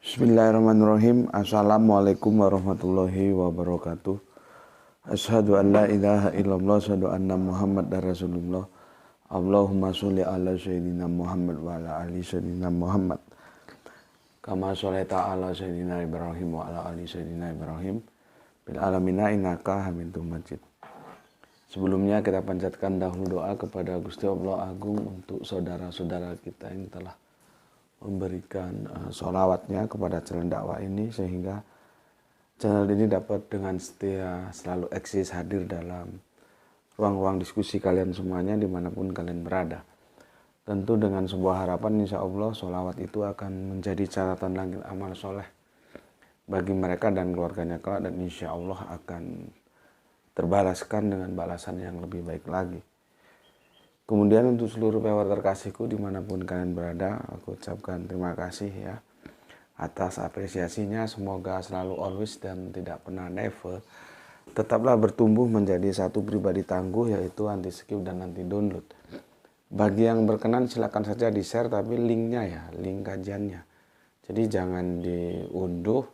Bismillahirrahmanirrahim. Assalamualaikum warahmatullahi wabarakatuh. Asyhadu an la ilaha illallah, asyhadu anna Muhammadar Rasulullah. Allahumma sholli ala sayyidina Muhammad wa ala ali sayyidina Muhammad. Kama sholaita ala sayyidina Ibrahim wa ala ali sayyidina Ibrahim bil alamina innaka Hamidum Majid. Sebelumnya kita panjatkan dahulu doa kepada Gusti Allah Agung untuk saudara-saudara kita yang telah memberikan sholawatnya kepada channel dakwah ini, sehingga channel ini dapat dengan setia selalu eksis hadir dalam ruang-ruang diskusi kalian semuanya dimanapun kalian berada. Tentu dengan sebuah harapan, insya Allah sholawat itu akan menjadi catatan langit amal soleh bagi mereka dan keluarganya kelak, dan insya Allah akan terbalaskan dengan balasan yang lebih baik lagi. Kemudian untuk seluruh viewer terkasihku dimanapun kalian berada, aku ucapkan terima kasih ya atas apresiasinya. Semoga selalu always dan tidak pernah never tetaplah bertumbuh menjadi satu pribadi tangguh, yaitu anti skip dan anti download. Bagi yang berkenan silakan saja di share, tapi linknya ya, link kajiannya. Jadi jangan diunduh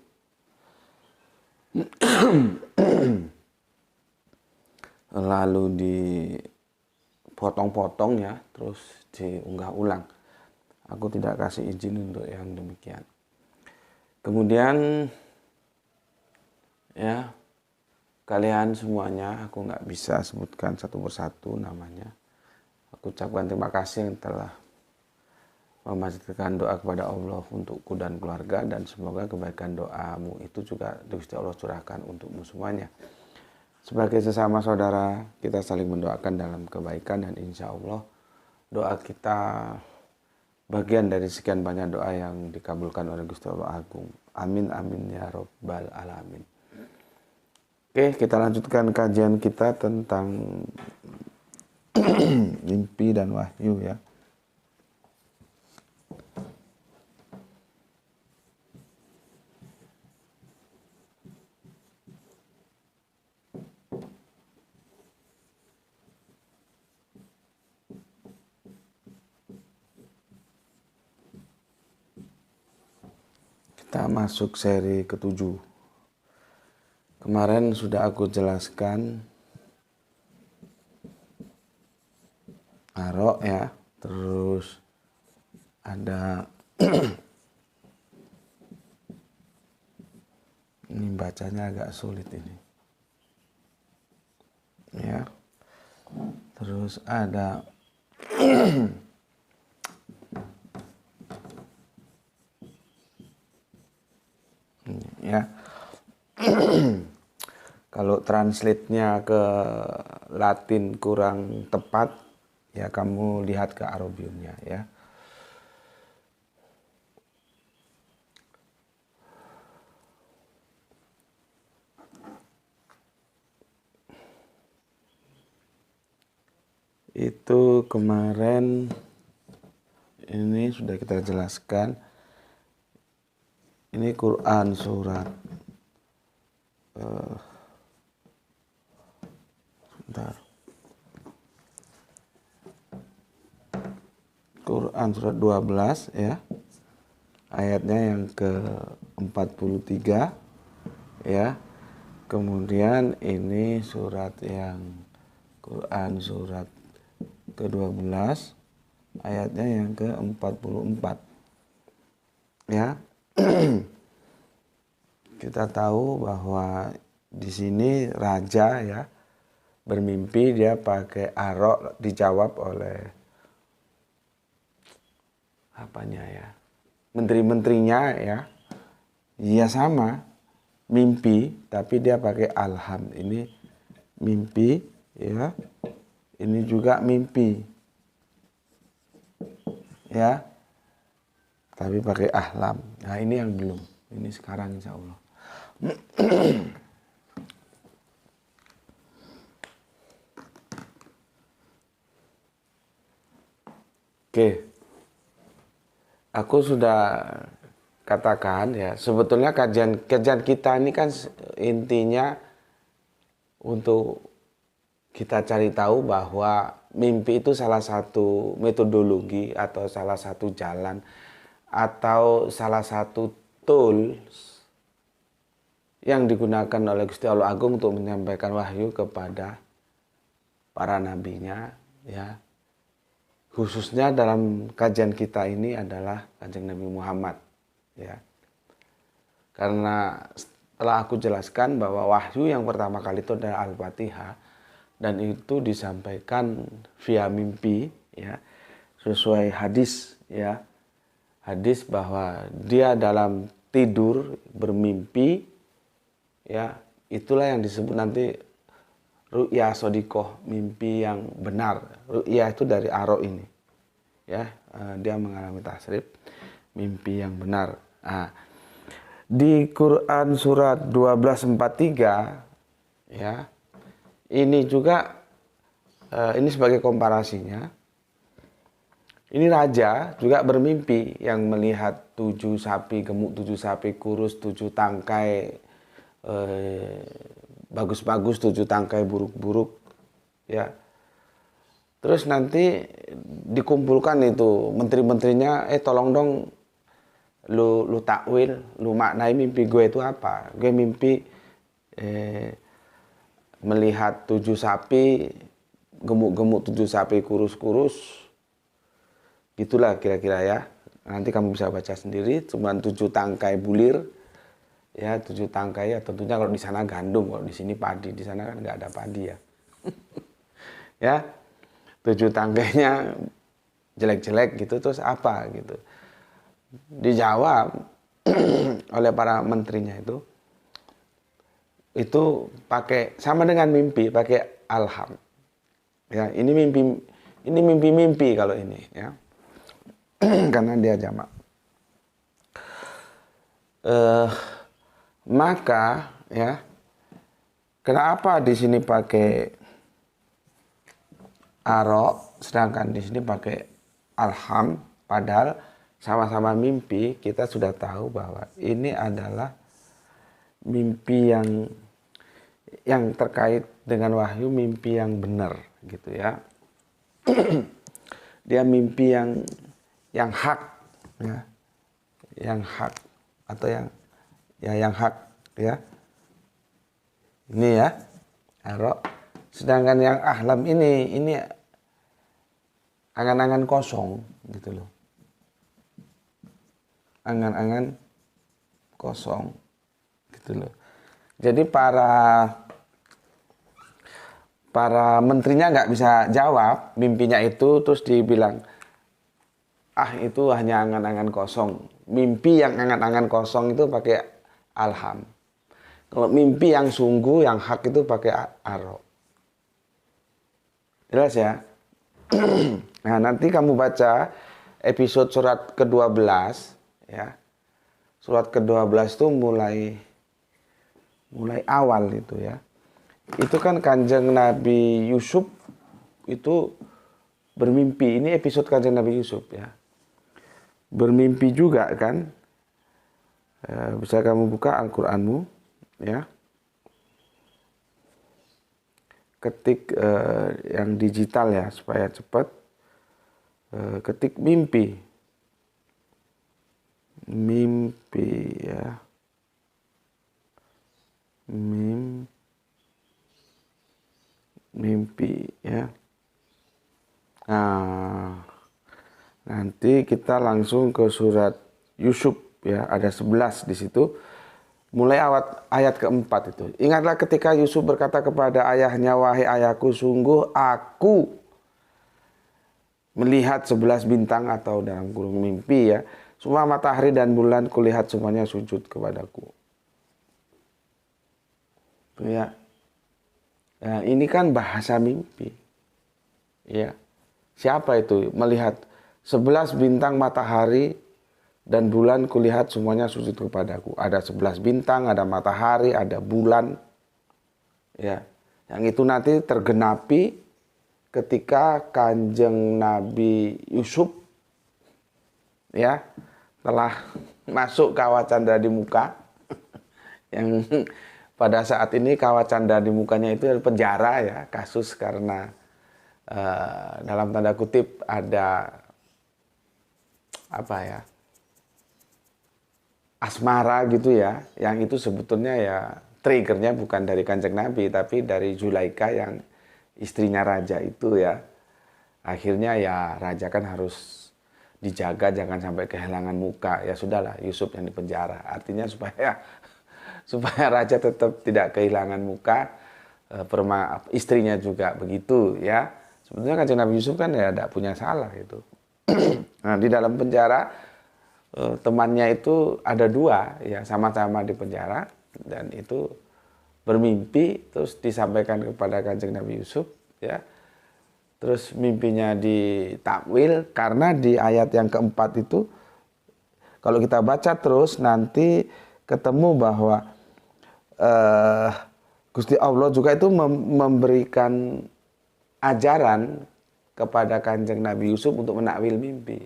lalu potong-potong ya, terus diunggah ulang. Aku tidak kasih izin untuk yang demikian. Kemudian ya, kalian semuanya aku nggak bisa sebutkan satu persatu namanya. Aku ucapkan terima kasih yang telah memanjatkan doa kepada Allah untukku dan keluarga, dan semoga kebaikan doamu itu juga Gusti Allah curahkan untukmu semuanya. Sebagai sesama saudara, kita saling mendoakan dalam kebaikan, dan insya Allah doa kita bagian dari sekian banyak doa yang dikabulkan oleh Gusti Allah Agung. Amin amin ya robbal alamin. Oke, kita lanjutkan kajian kita tentang mimpi dan wahyu ya. Kita masuk seri ke-7. Kemarin sudah aku jelaskan arok ya, terus ada ini bacanya agak sulit ini ya, terus ada ya. Kalau translate-nya ke Latin kurang tepat ya, kamu lihat ke Arabiumnya ya. Itu kemarin ini sudah kita jelaskan. Ini Quran surat Quran surat 12 ya, ayatnya yang ke-43 ya. Kemudian ini surat yang Quran surat ke-12 ayatnya yang ke-44 ya. Kita tahu bahwa di sini raja ya bermimpi, dia pakai arok, dijawab oleh apanya ya, menteri-menterinya ya. Iya sama, mimpi tapi dia pakai alham. Ini mimpi ya, ini juga mimpi ya, tapi pakai ahlam. Nah ini yang belum, ini sekarang insya Allah. Oke, aku sudah katakan ya, sebetulnya kajian kita ini kan intinya untuk kita cari tahu bahwa mimpi itu salah satu metodologi atau salah satu jalan atau salah satu tools yang digunakan oleh Gusti Allah Agung untuk menyampaikan wahyu kepada para nabinya, ya. Khususnya dalam kajian kita ini adalah Kanjeng Nabi Muhammad, ya. Karena setelah aku jelaskan bahwa wahyu yang pertama kali itu adalah Al-Fatihah, dan itu disampaikan via mimpi, ya, sesuai hadis, ya. Hadis bahwa dia dalam tidur bermimpi, ya, itulah yang disebut nanti ru'ya sodikoh, mimpi yang benar. Ru'ya itu dari aro ini, ya, dia mengalami tasrif, mimpi yang benar. Nah, di Quran surat 12:43, ya, ini juga ini sebagai komparasinya. Ini raja juga bermimpi yang melihat 7 sapi gemuk, 7 sapi kurus, 7 tangkai bagus-bagus, 7 tangkai buruk-buruk, ya. Terus nanti dikumpulkan itu menteri-menterinya, tolong dong lu takwil, lu maknai mimpi gue itu apa. Gue mimpi melihat 7 sapi gemuk-gemuk, 7 sapi kurus-kurus, gitulah kira-kira, ya. Nanti kamu bisa baca sendiri, cuma 7 tangkai bulir, ya, 7 tangkai, ya, tentunya kalau di sana gandum, kalau di sini padi, di sana kan nggak ada padi, ya. Ya, 7 tangkainya jelek-jelek gitu, terus apa gitu. Dijawab oleh para menterinya itu pakai sama dengan mimpi, pakai alham. Ya, ini mimpi kalau ini, ya. Karena dia jamak. Maka, ya, kenapa di sini pakai aro, sedangkan di sini pakai alham, padahal sama-sama mimpi. Kita sudah tahu bahwa ini adalah mimpi yang terkait dengan wahyu, mimpi yang benar, gitu, ya. Dia mimpi yang hak, ya, yang hak atau yang hak, ya. Ini, ya, aro. Sedangkan yang ahlam ini angan-angan kosong, gitu loh. Angan-angan kosong, gitu loh. Jadi para menterinya nggak bisa jawab mimpinya itu, terus dibilang, itu hanya angan-angan kosong. Mimpi yang angan-angan kosong itu pakai alham. Kalau mimpi yang sungguh, yang hak itu pakai aro. Jelas, ya? Nah, nanti kamu baca episode surat ke-12, ya. Surat ke-12 itu mulai awal itu, ya. Itu kan Kanjeng Nabi Yusuf itu bermimpi. Ini episode Kanjeng Nabi Yusuf, ya. Bermimpi juga, kan. Bisa kamu buka Al-Qur'anmu, ya. Ketik yang digital, ya, supaya cepat. Ketik mimpi, ya, mimpi, ya. Nah, nanti kita langsung ke surat Yusuf, ya, ada 11 di situ. Mulai ayat keempat itu. Ingatlah ketika Yusuf berkata kepada ayahnya, wahai ayahku, sungguh aku melihat 11 bintang, atau dalam kurung mimpi, ya. Semua matahari dan bulan kulihat semuanya sujud kepadaku. Ya. Nah, ini kan bahasa mimpi. Ya. Siapa itu melihat 11 bintang, matahari dan bulan kulihat semuanya sujud kepadaku. Ada 11 bintang, ada matahari, ada bulan. Ya. Yang itu nanti tergenapi ketika Kanjeng Nabi Yusuf, ya, telah masuk kawah candra di muka. Yang pada saat ini kawah candra di mukanya itu penjara, ya, kasus karena dalam tanda kutip ada apa, ya, asmara gitu ya, yang itu sebetulnya ya triggernya bukan dari Kanjeng Nabi, tapi dari Zulaika yang istrinya raja itu ya. Akhirnya ya raja kan harus dijaga jangan sampai kehilangan muka. Ya sudahlah, Yusuf yang dipenjara. Artinya supaya supaya raja tetap tidak kehilangan muka, istrinya juga begitu ya. Sebetulnya Kanjeng Nabi Yusuf kan ya tidak punya salah itu. Nah, di dalam penjara temannya itu ada dua ya, sama-sama di penjara, dan itu bermimpi terus disampaikan kepada Kanjeng Nabi Yusuf ya. Terus mimpinya ditakwil karena di ayat yang keempat itu kalau kita baca terus nanti ketemu bahwa Gusti Allah juga itu memberikan ajaran kepada Kanjeng Nabi Yusuf untuk menakwil mimpi.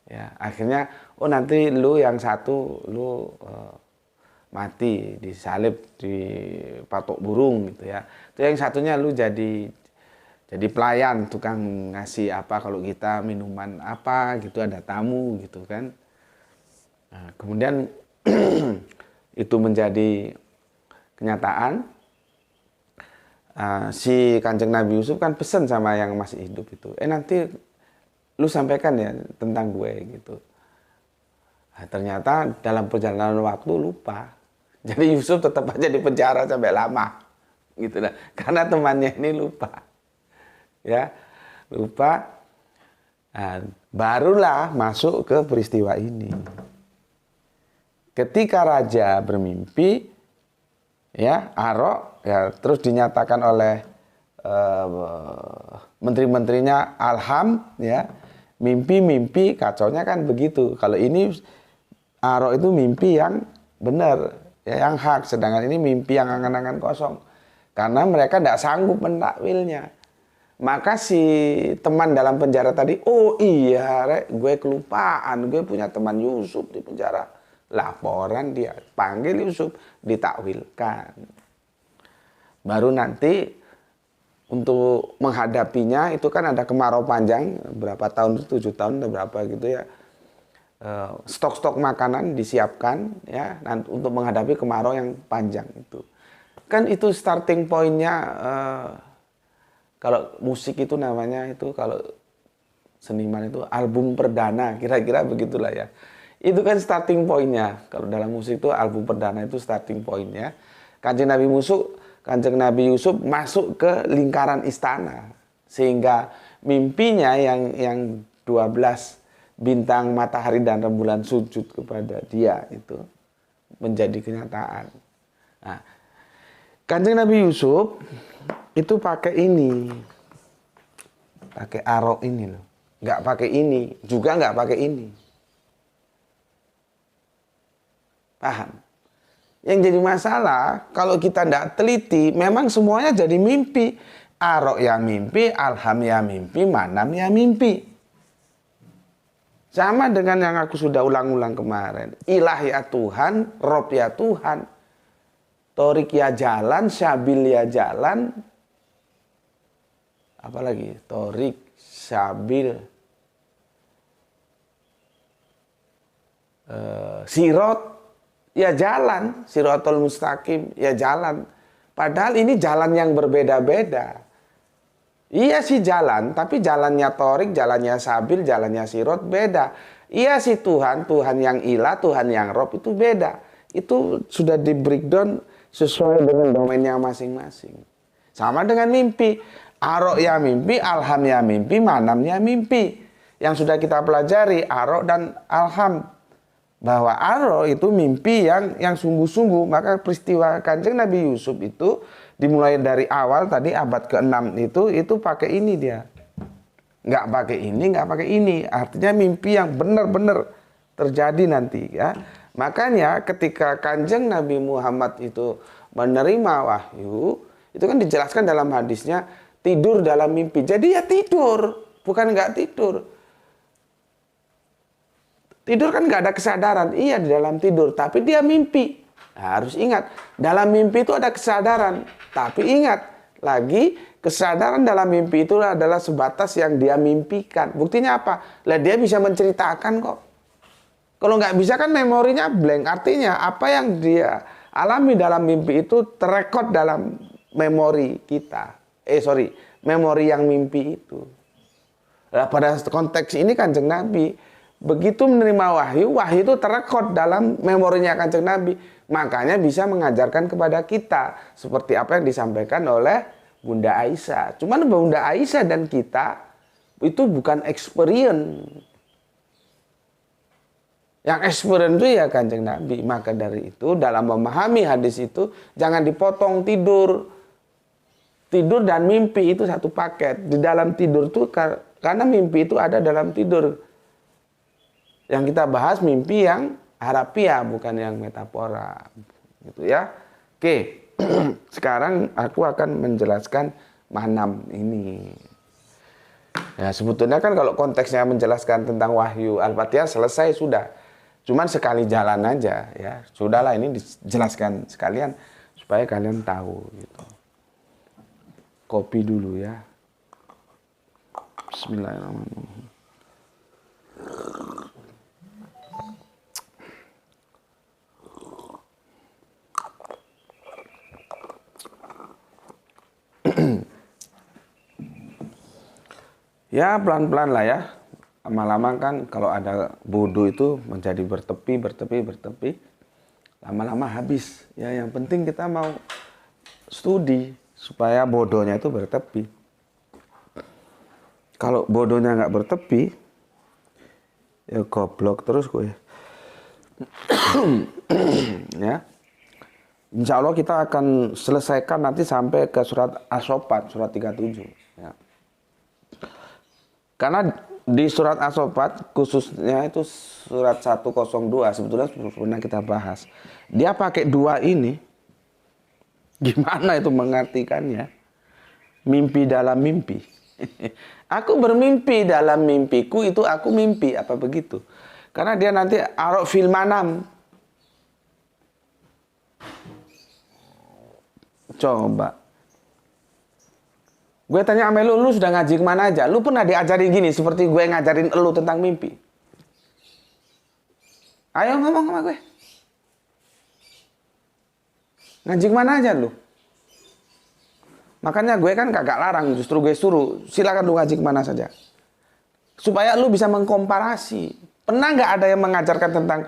Ya, akhirnya nanti lu yang satu lu mati disalib di patok burung gitu ya. Itu yang satunya lu jadi pelayan, tukang ngasih apa kalau kita minuman apa gitu, ada tamu gitu kan. Nah, kemudian itu menjadi kenyataan. Si Kanjeng Nabi Yusuf kan pesan sama yang masih hidup itu, nanti lu sampaikan ya tentang gue gitu. Nah, ternyata dalam perjalanan waktu lupa. Jadi Yusuf tetap aja di penjara sampai lama gitu lah, karena temannya ini lupa. Ya, lupa. Nah, barulah masuk ke peristiwa ini. Ketika raja bermimpi, ya, Arok, ya, terus dinyatakan oleh menteri-menterinya Alham, ya, mimpi kacaunya kan begitu. Kalau ini Arok itu mimpi yang benar, ya, yang hak, sedangkan ini mimpi yang angan-angan kosong, karena mereka tidak sanggup mentakwilnya. Maka si teman dalam penjara tadi, oh iya, gue kelupaan, gue punya teman Yusuf di penjara. Laporan dia, panggil Yusuf, ditakwilkan. Baru nanti untuk menghadapinya itu kan ada kemarau panjang, berapa tahun, 7 tahun atau berapa gitu ya. Stok-stok makanan disiapkan ya untuk menghadapi kemarau yang panjang itu. Kan itu starting point-nya. Kalau musik itu namanya itu, kalau seniman itu album perdana, kira-kira begitulah ya. Itu kan starting point-nya. Kalau dalam musik itu album perdana itu starting point-nya. Kanjeng Nabi Yusuf masuk ke lingkaran istana, sehingga mimpinya yang 12 bintang, matahari dan rembulan sujud kepada dia itu menjadi kenyataan. Nah, Kanjeng Nabi Yusuf itu pakai ini, pakai Arok ini loh, nggak pakai ini, juga nggak pakai ini. Paham? Yang jadi masalah kalau kita nggak teliti, memang semuanya jadi mimpi. Arok ya mimpi, Alham ya mimpi, Manam ya mimpi. Sama dengan yang aku sudah ulang-ulang kemarin. Ilah ya Tuhan, Rob ya Tuhan, Torik ya jalan, Syabil ya jalan. Apalagi Torik, Syabil, Sirot, ya jalan, Sirotol Mustaqim, ya jalan. Padahal ini jalan yang berbeda-beda. Iya sih jalan, tapi jalannya Torik, jalannya Sabil, jalannya Sirot beda. Iya sih Tuhan, Tuhan yang ilah, Tuhan yang Rob itu beda. Itu sudah di breakdown sesuai dengan domainnya masing-masing. Sama dengan mimpi. Arok ya mimpi, Alham ya mimpi, Manam ya mimpi. Yang sudah kita pelajari, Arok dan Alham. Bahwa Arok itu mimpi yang sungguh-sungguh. Maka peristiwa Kanjeng Nabi Yusuf itu dimulai dari awal tadi abad ke-6 itu pakai ini dia. Nggak pakai ini, nggak pakai ini. Artinya mimpi yang benar-benar terjadi nanti ya. Makanya ketika Kanjeng Nabi Muhammad itu menerima wahyu, itu kan dijelaskan dalam hadisnya, tidur dalam mimpi. Jadi ya tidur, bukan nggak tidur. Tidur kan nggak ada kesadaran. Iya di dalam tidur, tapi dia mimpi. Nah, harus ingat, dalam mimpi itu ada kesadaran. Tapi ingat, lagi kesadaran dalam mimpi itu adalah sebatas yang dia mimpikan. Buktinya apa? Lah dia bisa menceritakan kok. Kalau nggak bisa kan memorinya blank. Artinya apa yang dia alami dalam mimpi itu terekod dalam memori kita. Memori yang mimpi itu. Nah, pada konteks ini Kanjeng Nabi begitu menerima wahyu itu terekod dalam memorinya Kanjeng Nabi. Makanya bisa mengajarkan kepada kita seperti apa yang disampaikan oleh Bunda Aisyah. Cuman Bunda Aisyah dan kita itu bukan experience. Yang experience itu ya Kanjeng Nabi. Maka dari itu dalam memahami hadis itu jangan dipotong tidur. Tidur dan mimpi itu satu paket. Di dalam tidur itu karena mimpi itu ada dalam tidur. Yang kita bahas mimpi yang harafiah bukan yang metafora. Gitu ya. Oke. Sekarang aku akan menjelaskan manam ini. Ya sebetulnya kan kalau konteksnya menjelaskan tentang wahyu Al-Fatihah selesai sudah. Cuman sekali jalan aja ya. Sudahlah ini dijelaskan sekalian supaya kalian tahu gitu. Kopi dulu ya. Bismillahirrahmanirrahim. Ya pelan-pelan lah ya. Lama-lama kan kalau ada bodoh itu menjadi bertepi. Lama-lama habis. Ya yang penting kita mau studi supaya bodohnya itu bertepi. Kalau bodohnya nggak bertepi, ya goblok terus gue. Ya. Insya Allah kita akan selesaikan nanti sampai ke surat As-Saffat, surat 37. Ya. Karena di surat As-Saffat khususnya itu surat 102 sebetulnya pernah kita bahas. Dia pakai dua ini. Gimana itu mengartikannya? Mimpi dalam mimpi. Aku bermimpi dalam mimpiku itu aku mimpi apa begitu? Karena dia nanti arok fil manam. Coba. Gue tanya sama lu sudah ngaji kemana aja? Lu pernah diajarin gini seperti gue ngajarin lu tentang mimpi? Ayo ngomong sama gue. Ngaji kemana aja lu? Makanya gue kan kagak larang, justru gue suruh. Silakan lu ngaji kemana saja. Supaya lu bisa mengkomparasi. Pernah nggak ada yang mengajarkan tentang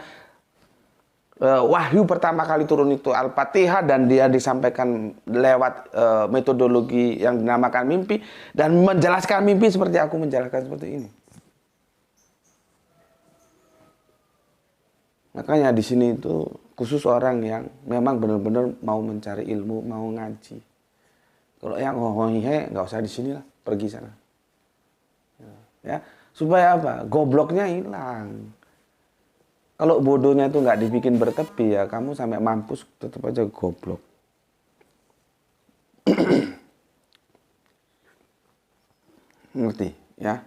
wahyu pertama kali turun itu Al-Fatihah dan dia disampaikan lewat metodologi yang dinamakan mimpi dan menjelaskan mimpi seperti aku menjelaskan seperti ini. Makanya di sini itu khusus orang yang memang benar-benar mau mencari ilmu, mau ngaji. Kalau yang hohihe nggak usah di sini lah, pergi sana. Ya, supaya apa? Gobloknya hilang. Kalau bodohnya itu nggak dibikin bertepi ya, kamu sampai mampus tetap aja goblok. Ngerti ya?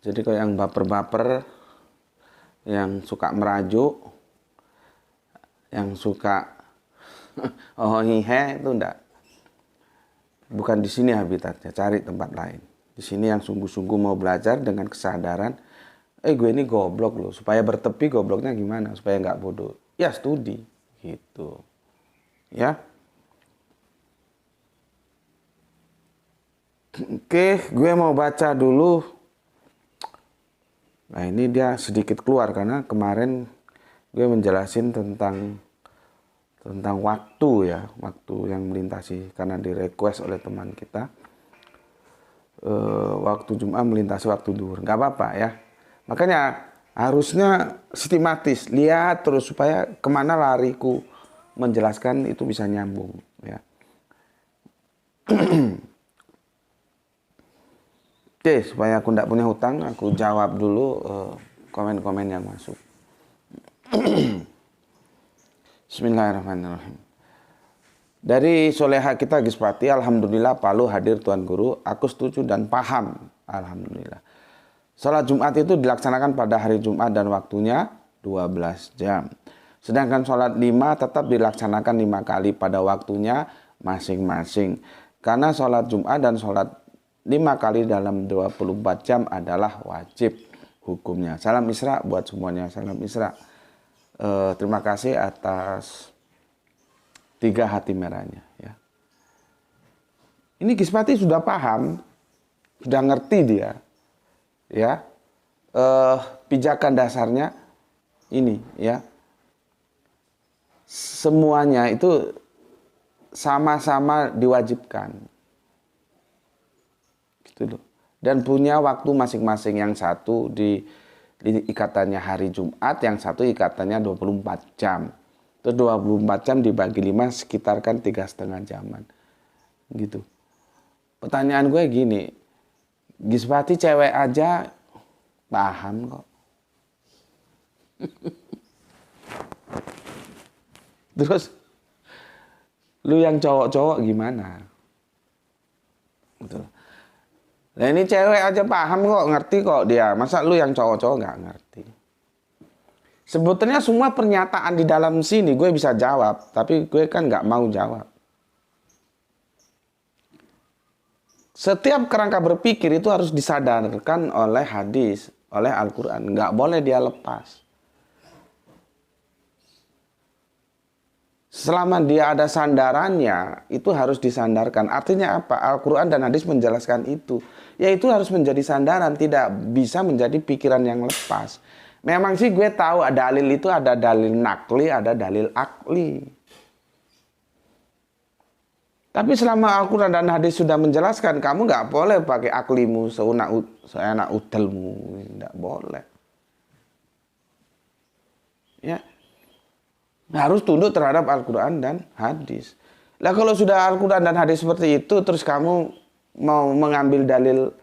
Jadi kalau yang baper-baper, yang suka merajuk, yang suka hihe itu enggak. Bukan di sini habitatnya, cari tempat lain. Di sini yang sungguh-sungguh mau belajar dengan kesadaran, gue ini goblok loh. Supaya bertepi gobloknya gimana? Supaya nggak bodoh. Ya studi gitu. Ya. Oke, gue mau baca dulu. Nah ini dia sedikit keluar karena kemarin gue menjelasin tentang waktu ya, waktu yang melintasi karena di request oleh teman kita. Waktu Jumat melintasi waktu duhur, nggak apa-apa ya. Makanya harusnya sistematis, lihat terus supaya kemana lariku menjelaskan itu bisa nyambung ya. Oke, supaya aku tidak punya hutang, aku jawab dulu komen-komen yang masuk. Bismillahirrahmanirrahim. Dari soleha kita Gispati, alhamdulillah Palu hadir Tuan Guru, aku setuju dan paham, alhamdulillah. Salat Jumat itu dilaksanakan pada hari Jumat dan waktunya 12 jam. Sedangkan salat 5 tetap dilaksanakan 5 kali pada waktunya masing-masing. Karena salat Jumat dan salat 5 kali dalam 24 jam adalah wajib hukumnya. Salam Isra buat semuanya. Salam Isra. Terima kasih atas 3 hati merahnya. Ya. Ini Gispati sudah paham, sudah ngerti dia. Ya, pijakan dasarnya ini. Ya, semuanya itu sama-sama diwajibkan. Gitu loh. Dan punya waktu masing-masing, yang satu di ikatannya hari Jumat, yang satu ikatannya 24 jam. Terus 24 jam dibagi 5 sekitar kan 3,5 jaman. Gitu. Pertanyaan gue gini, Gispati cewek aja paham kok. Terus lu yang cowok-cowok gimana? Betul. Nah ini cewek aja paham kok, ngerti kok dia. Masa lu yang cowok-cowok nggak ngerti? Sebetulnya semua pernyataan di dalam sini gue bisa jawab, tapi gue kan nggak mau jawab. Setiap kerangka berpikir itu harus disadarkan oleh hadis, oleh Al-Quran. Nggak boleh dia lepas. Selama dia ada sandarannya, itu harus disandarkan. Artinya apa? Al-Quran dan hadis menjelaskan itu. Yaitu harus menjadi sandaran, tidak bisa menjadi pikiran yang lepas. Memang sih gue tahu dalil itu ada dalil nakli, ada dalil akli. Tapi selama Al-Quran dan hadis sudah menjelaskan, kamu nggak boleh pakai aklimu, seenak udelmu. Nggak boleh. Ya. Harus tunduk terhadap Al-Quran dan hadis. Lah kalau sudah Al-Quran dan hadis seperti itu, terus kamu mau mengambil dalil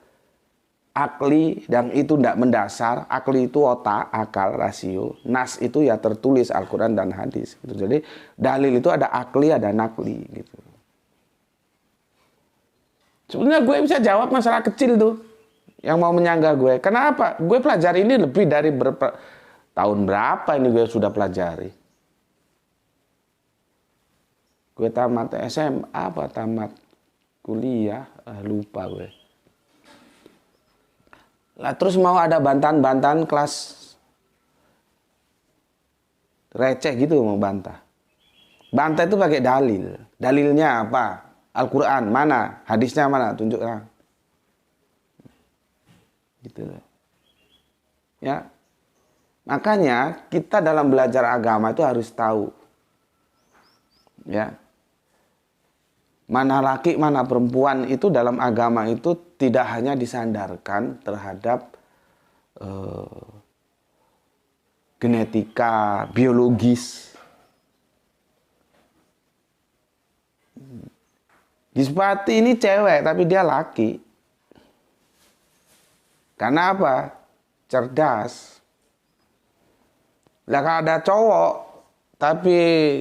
akli, dan itu tidak mendasar. Akli itu otak, akal, rasio. Nas itu ya tertulis Al-Quran dan hadis. Gitu. Jadi dalil itu ada akli, ada nakli. Gitu. Sebenarnya gue bisa jawab masalah kecil tuh, yang mau menyanggah gue. Kenapa? Gue pelajari ini lebih dari tahun berapa ini gue sudah pelajari. Gue tamat SMA apa tamat kuliah, lupa gue. Lah terus mau ada bantahan-bantahan kelas receh gitu mau bantah. Bantah itu pakai dalil. Dalilnya apa? Al-Quran mana? Hadisnya mana? Tunjukkan. Gitu loh. Ya. Makanya kita dalam belajar agama itu harus tahu. Ya. Mana laki, mana perempuan itu dalam agama itu tidak hanya disandarkan terhadap genetika, biologis. Gispati ini cewek tapi dia laki. Karena apa? Cerdas. Lah kalau ada cowok tapi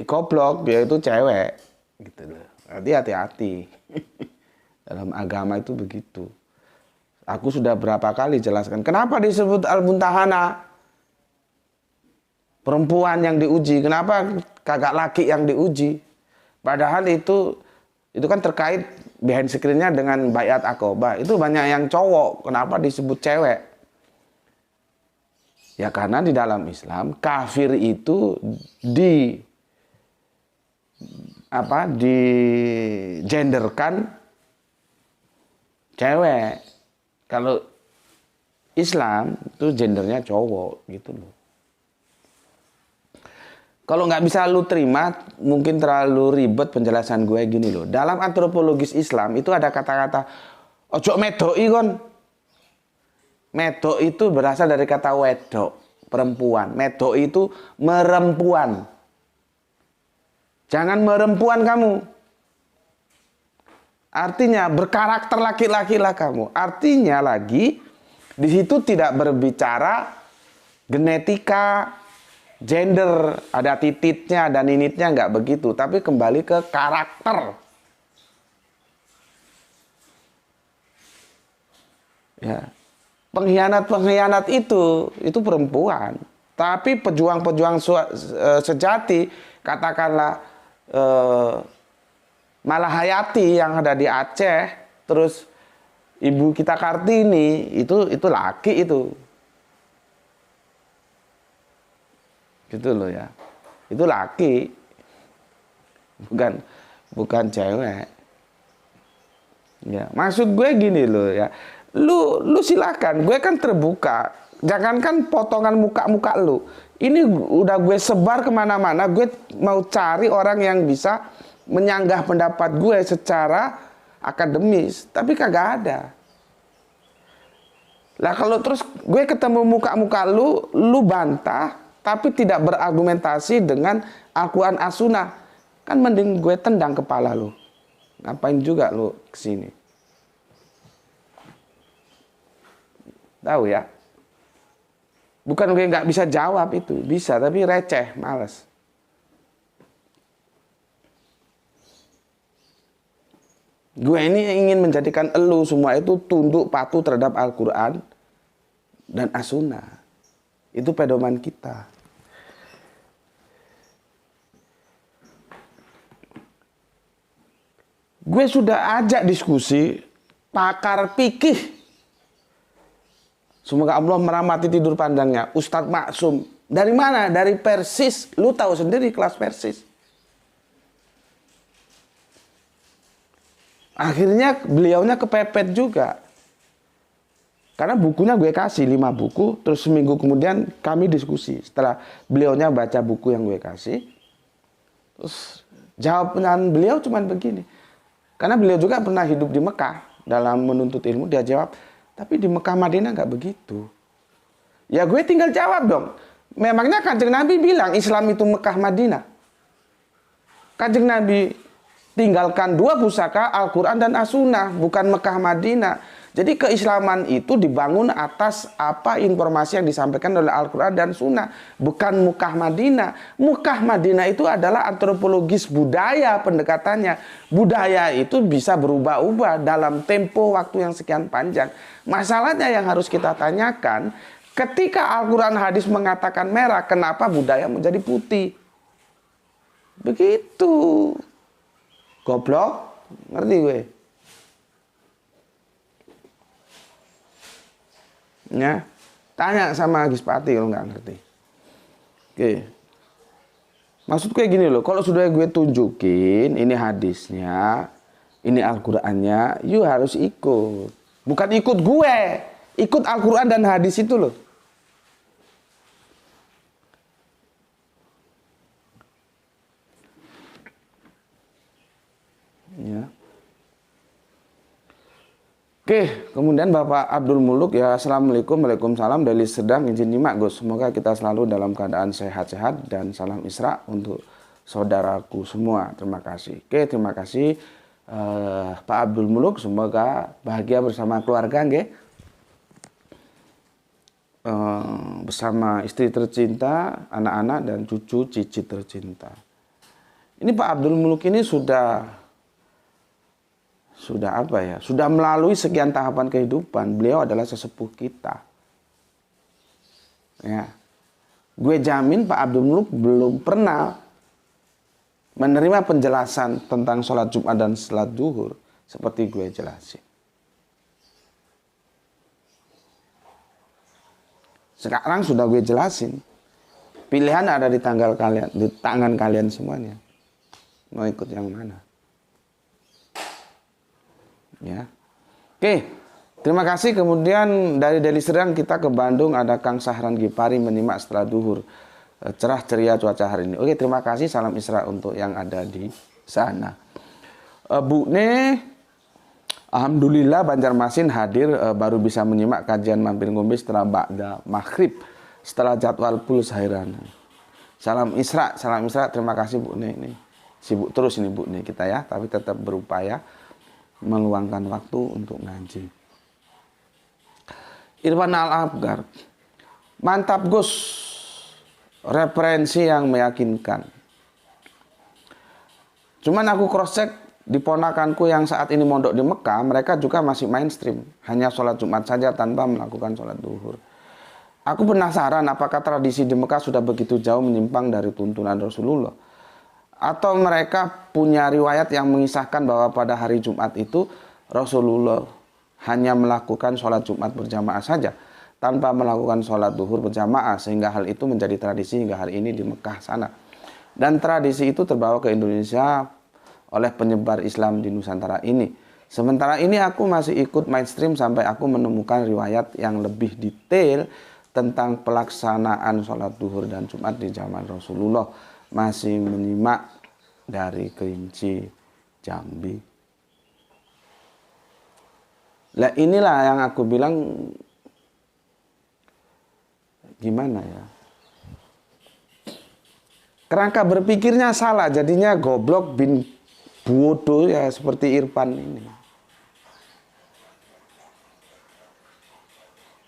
goblok, dia itu cewek. Gitu loh. Jadi hati-hati. Dalam agama itu begitu. Aku sudah berapa kali jelaskan. Kenapa disebut al-muntahana? Perempuan yang diuji. Kenapa kagak laki yang diuji? Padahal itu kan terkait behind screen-nya dengan Baiat Aqobah. Itu banyak yang cowok. Kenapa disebut cewek? Ya karena di dalam Islam kafir itu digenderkan cewek. Kalau Islam itu gendernya cowok gitu loh. Kalau nggak bisa lu terima, mungkin terlalu ribet penjelasan gue gini loh. Dalam antropologis Islam itu ada kata-kata ojo medoi kon. Medok itu berasal dari kata wedok, perempuan. Medok itu merempuan. Jangan merempuan kamu. Artinya berkarakter laki-laki lah kamu. Artinya lagi di situ tidak berbicara genetika, gender, ada tititnya, ada ninitnya, nggak begitu. Tapi kembali ke karakter. Ya. Pengkhianat-pengkhianat itu perempuan. Tapi pejuang-pejuang sejati, katakanlah Malahayati yang ada di Aceh, terus ibu kita Kartini, itu laki itu. Gitu loh ya. Itu laki. Bukan cewek. Ya, maksud gue gini loh ya. Lu silakan, gue kan terbuka. Jangankan potongan muka lu. Ini udah gue sebar kemana-mana. Gue mau cari orang yang bisa menyanggah pendapat gue secara akademis. Tapi kagak ada. Lah kalau terus gue ketemu muka lu bantah, tapi tidak berargumentasi dengan Al-Quran As-Sunnah. Kan mending gue tendang kepala lu. Ngapain juga lu kesini? Tahu ya? Bukan gue nggak bisa jawab itu. Bisa, tapi receh, males. Gue ini ingin menjadikan elu semua itu tunduk patuh terhadap Al-Quran dan As-Sunnah. Itu pedoman kita. Gue sudah ajak diskusi pakar fikih. Semoga Allah merahmati tidur pandangnya. Ustadz Maksum. Dari mana? Dari Persis. Lu tahu sendiri kelas Persis. Akhirnya beliaunya kepepet juga. Karena bukunya gue kasih 5 buku. Terus seminggu kemudian kami diskusi. Setelah beliaunya baca buku yang gue kasih. Terus jawaban beliau cuma begini. Karena beliau juga pernah hidup di Mekah. Dalam menuntut ilmu dia jawab. Tapi di Mekah Madinah nggak begitu. Ya gue tinggal jawab dong. Memangnya Kanjeng Nabi bilang Islam itu Mekah Madinah. Kanjeng Nabi tinggalkan 2 pusaka Al-Quran dan As-Sunnah, bukan Mekah Madinah. Jadi keislaman itu dibangun atas apa informasi yang disampaikan oleh Al-Quran dan Sunnah, bukan Mekah Madinah. Mekah Madinah itu adalah antropologis budaya pendekatannya. Budaya itu bisa berubah-ubah dalam tempo waktu yang sekian panjang. Masalahnya yang harus kita tanyakan, ketika Al-Quran hadis mengatakan merah, kenapa budaya menjadi putih? Begitu. Goblok, ngerti gue? Ya, tanya sama Agis Pati kalau nggak ngerti. Oke. Maksud gue gini loh, kalau sudah gue tunjukin ini hadisnya, ini Al-Qur'annya, you harus ikut. Bukan ikut gue, ikut Al-Qur'an dan hadis itu loh. Ya. Oke, kemudian Bapak Abdul Muluk ya, Assalamualaikum, Waalaikumsalam, dari Sedang, izin nyimak Gus. Semoga kita selalu dalam keadaan sehat-sehat dan salam Isra untuk saudaraku semua. Terima kasih. Oke, terima kasih Pak Abdul Muluk. Semoga bahagia bersama keluarga, nggih. Bersama istri tercinta, anak-anak dan cucu cici tercinta. Ini Pak Abdul Muluk ini sudah apa ya? Sudah melalui sekian tahapan kehidupan. Beliau adalah sesepuh kita. Ya. Gue jamin Pak Abdul Muluk belum pernah menerima penjelasan tentang sholat Jumat dan sholat duhur seperti gue jelasin. Sekarang sudah gue jelasin. Pilihan ada di tangan kalian semuanya. Mau ikut yang mana? Ya. Oke, terima kasih. Kemudian dari Deli Serdang kita ke Bandung, ada Kang Sahran Gipari menyimak setelah duhur. Cerah ceria cuaca hari ini. Oke, terima kasih. Salam Isra untuk yang ada di sana. Bu Ne, alhamdulillah Banjarmasin hadir, baru bisa menyimak kajian Mampir Ngombe setelah ba'da maghrib, setelah jadwal puls hairan. Salam Isra, terima kasih Bu Ne. Ini sibuk terus ini Bu Ne kita ya, tapi tetap berupaya meluangkan waktu untuk ngaji. Irwan Al-Abgar, mantap Gus, referensi yang meyakinkan. Cuman aku cross check di ponakanku yang saat ini mondok di Mekah, mereka juga masih mainstream, hanya sholat Jumat saja tanpa melakukan sholat duhur. Aku penasaran apakah tradisi di Mekah sudah begitu jauh menyimpang dari tuntunan Rasulullah. Atau mereka punya riwayat yang mengisahkan bahwa pada hari Jumat itu Rasulullah hanya melakukan sholat Jumat berjamaah saja tanpa melakukan sholat duhur berjamaah, sehingga hal itu menjadi tradisi hingga hari ini di Mekah sana. Dan tradisi itu terbawa ke Indonesia oleh penyebar Islam di Nusantara ini. Sementara ini aku masih ikut mainstream sampai aku menemukan riwayat yang lebih detail tentang pelaksanaan sholat duhur dan Jumat di zaman Rasulullah. Masih menyimak dari Kerinci, Jambi. Lah inilah yang aku bilang, gimana ya, kerangka berpikirnya salah, jadinya goblok bin bodoh ya, seperti Irfan ini.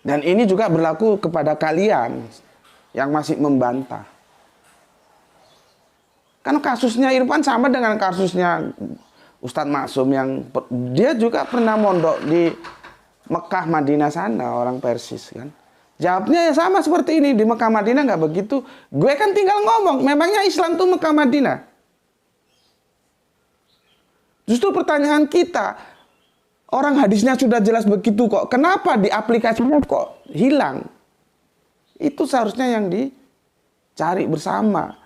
Dan ini juga berlaku kepada kalian yang masih membantah. Kan kasusnya Irfan sama dengan kasusnya Ustadz Maksum, yang dia juga pernah mondok di Mekah Madinah sana, orang Persis kan. Jawabnya ya sama seperti ini, di Mekah Madinah nggak begitu. Gue kan tinggal ngomong, memangnya Islam tuh Mekah Madinah? Justru pertanyaan kita, orang hadisnya sudah jelas begitu kok, kenapa di aplikasinya kok hilang? Itu seharusnya yang dicari bersama.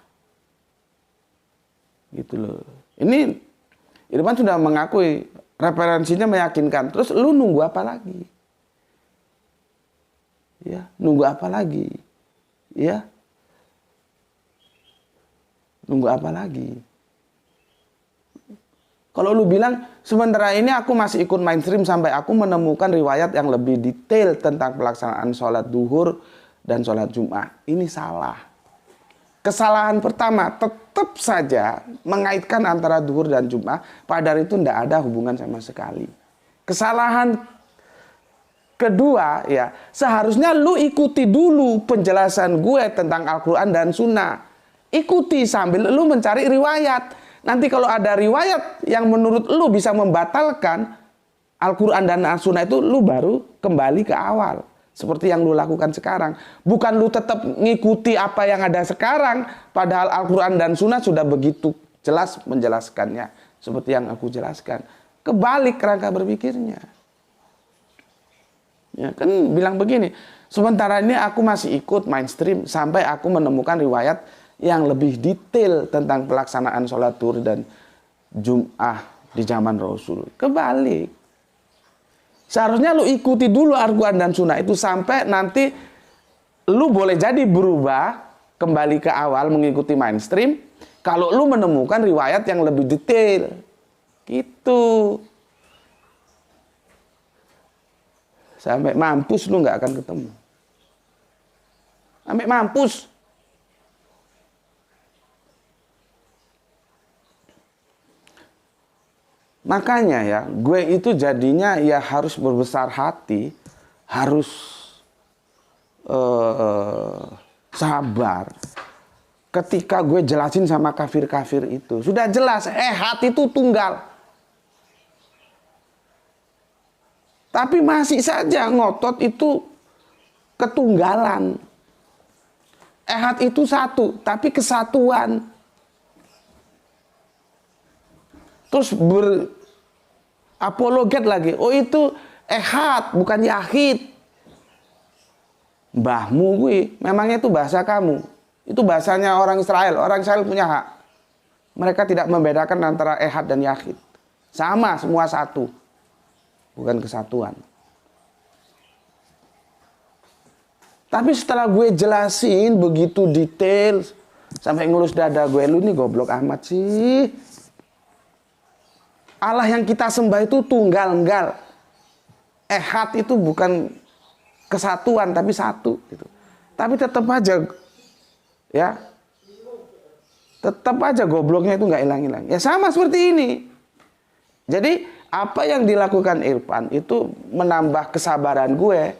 Gitu loh. Ini Irfan sudah mengakui, referensinya meyakinkan. Terus lu nunggu apa lagi? Ya, nunggu apa lagi? Ya. Nunggu apa lagi? Kalau lu bilang, sementara ini aku masih ikut mainstream sampai aku menemukan riwayat yang lebih detail tentang pelaksanaan sholat duhur dan sholat Jumat. Ini salah. Kesalahan pertama, tetap saja mengaitkan antara duhur dan Jumat, padahal itu tidak ada hubungan sama sekali. Kesalahan kedua, ya, seharusnya lu ikuti dulu penjelasan gue tentang Al-Quran dan Sunnah. Ikuti sambil lu mencari riwayat. Nanti kalau ada riwayat yang menurut lu bisa membatalkan Al-Quran dan As-Sunnah, itu lu baru kembali ke awal. Seperti yang lu lakukan sekarang. Bukan lu tetap ngikuti apa yang ada sekarang, padahal Al-Quran dan Sunnah sudah begitu jelas menjelaskannya. Seperti yang aku jelaskan. Kebalik kerangka berpikirnya. Ya, kan bilang begini, sementara ini aku masih ikut mainstream sampai aku menemukan riwayat yang lebih detail tentang pelaksanaan sholat duhur dan Jum'ah di zaman Rasul. Kebalik. Seharusnya lu ikuti dulu Al-Quran dan Sunnah itu sampai nanti lu boleh jadi berubah kembali ke awal mengikuti mainstream kalau lu menemukan riwayat yang lebih detail. Gitu. Sampai mampus lu nggak akan ketemu. Sampai mampus. Makanya ya, gue itu jadinya ya harus berbesar hati, harus sabar. Ketika gue jelasin sama kafir-kafir itu, sudah jelas, hati itu tunggal. Tapi masih saja ngotot itu ketunggalan. Ehad itu satu, tapi kesatuan. Terus berapologet lagi. Oh itu ehad, bukan yahid. Mbahmu gue, memangnya itu bahasa kamu. Itu bahasanya orang Israel. Orang Israel punya hak. Mereka tidak membedakan antara ehad dan yahid. Sama, semua satu. Bukan kesatuan. Tapi setelah gue jelasin begitu detail, sampai ngelus dada gue, lu nih goblok amat sih. Allah yang kita sembah itu tunggal-enggal. Ehad itu bukan kesatuan, tapi satu. Gitu. Tapi tetap aja, ya, tetap aja gobloknya itu nggak hilang-hilang. Ya sama seperti ini. Jadi apa yang dilakukan Irfan itu menambah kesabaran gue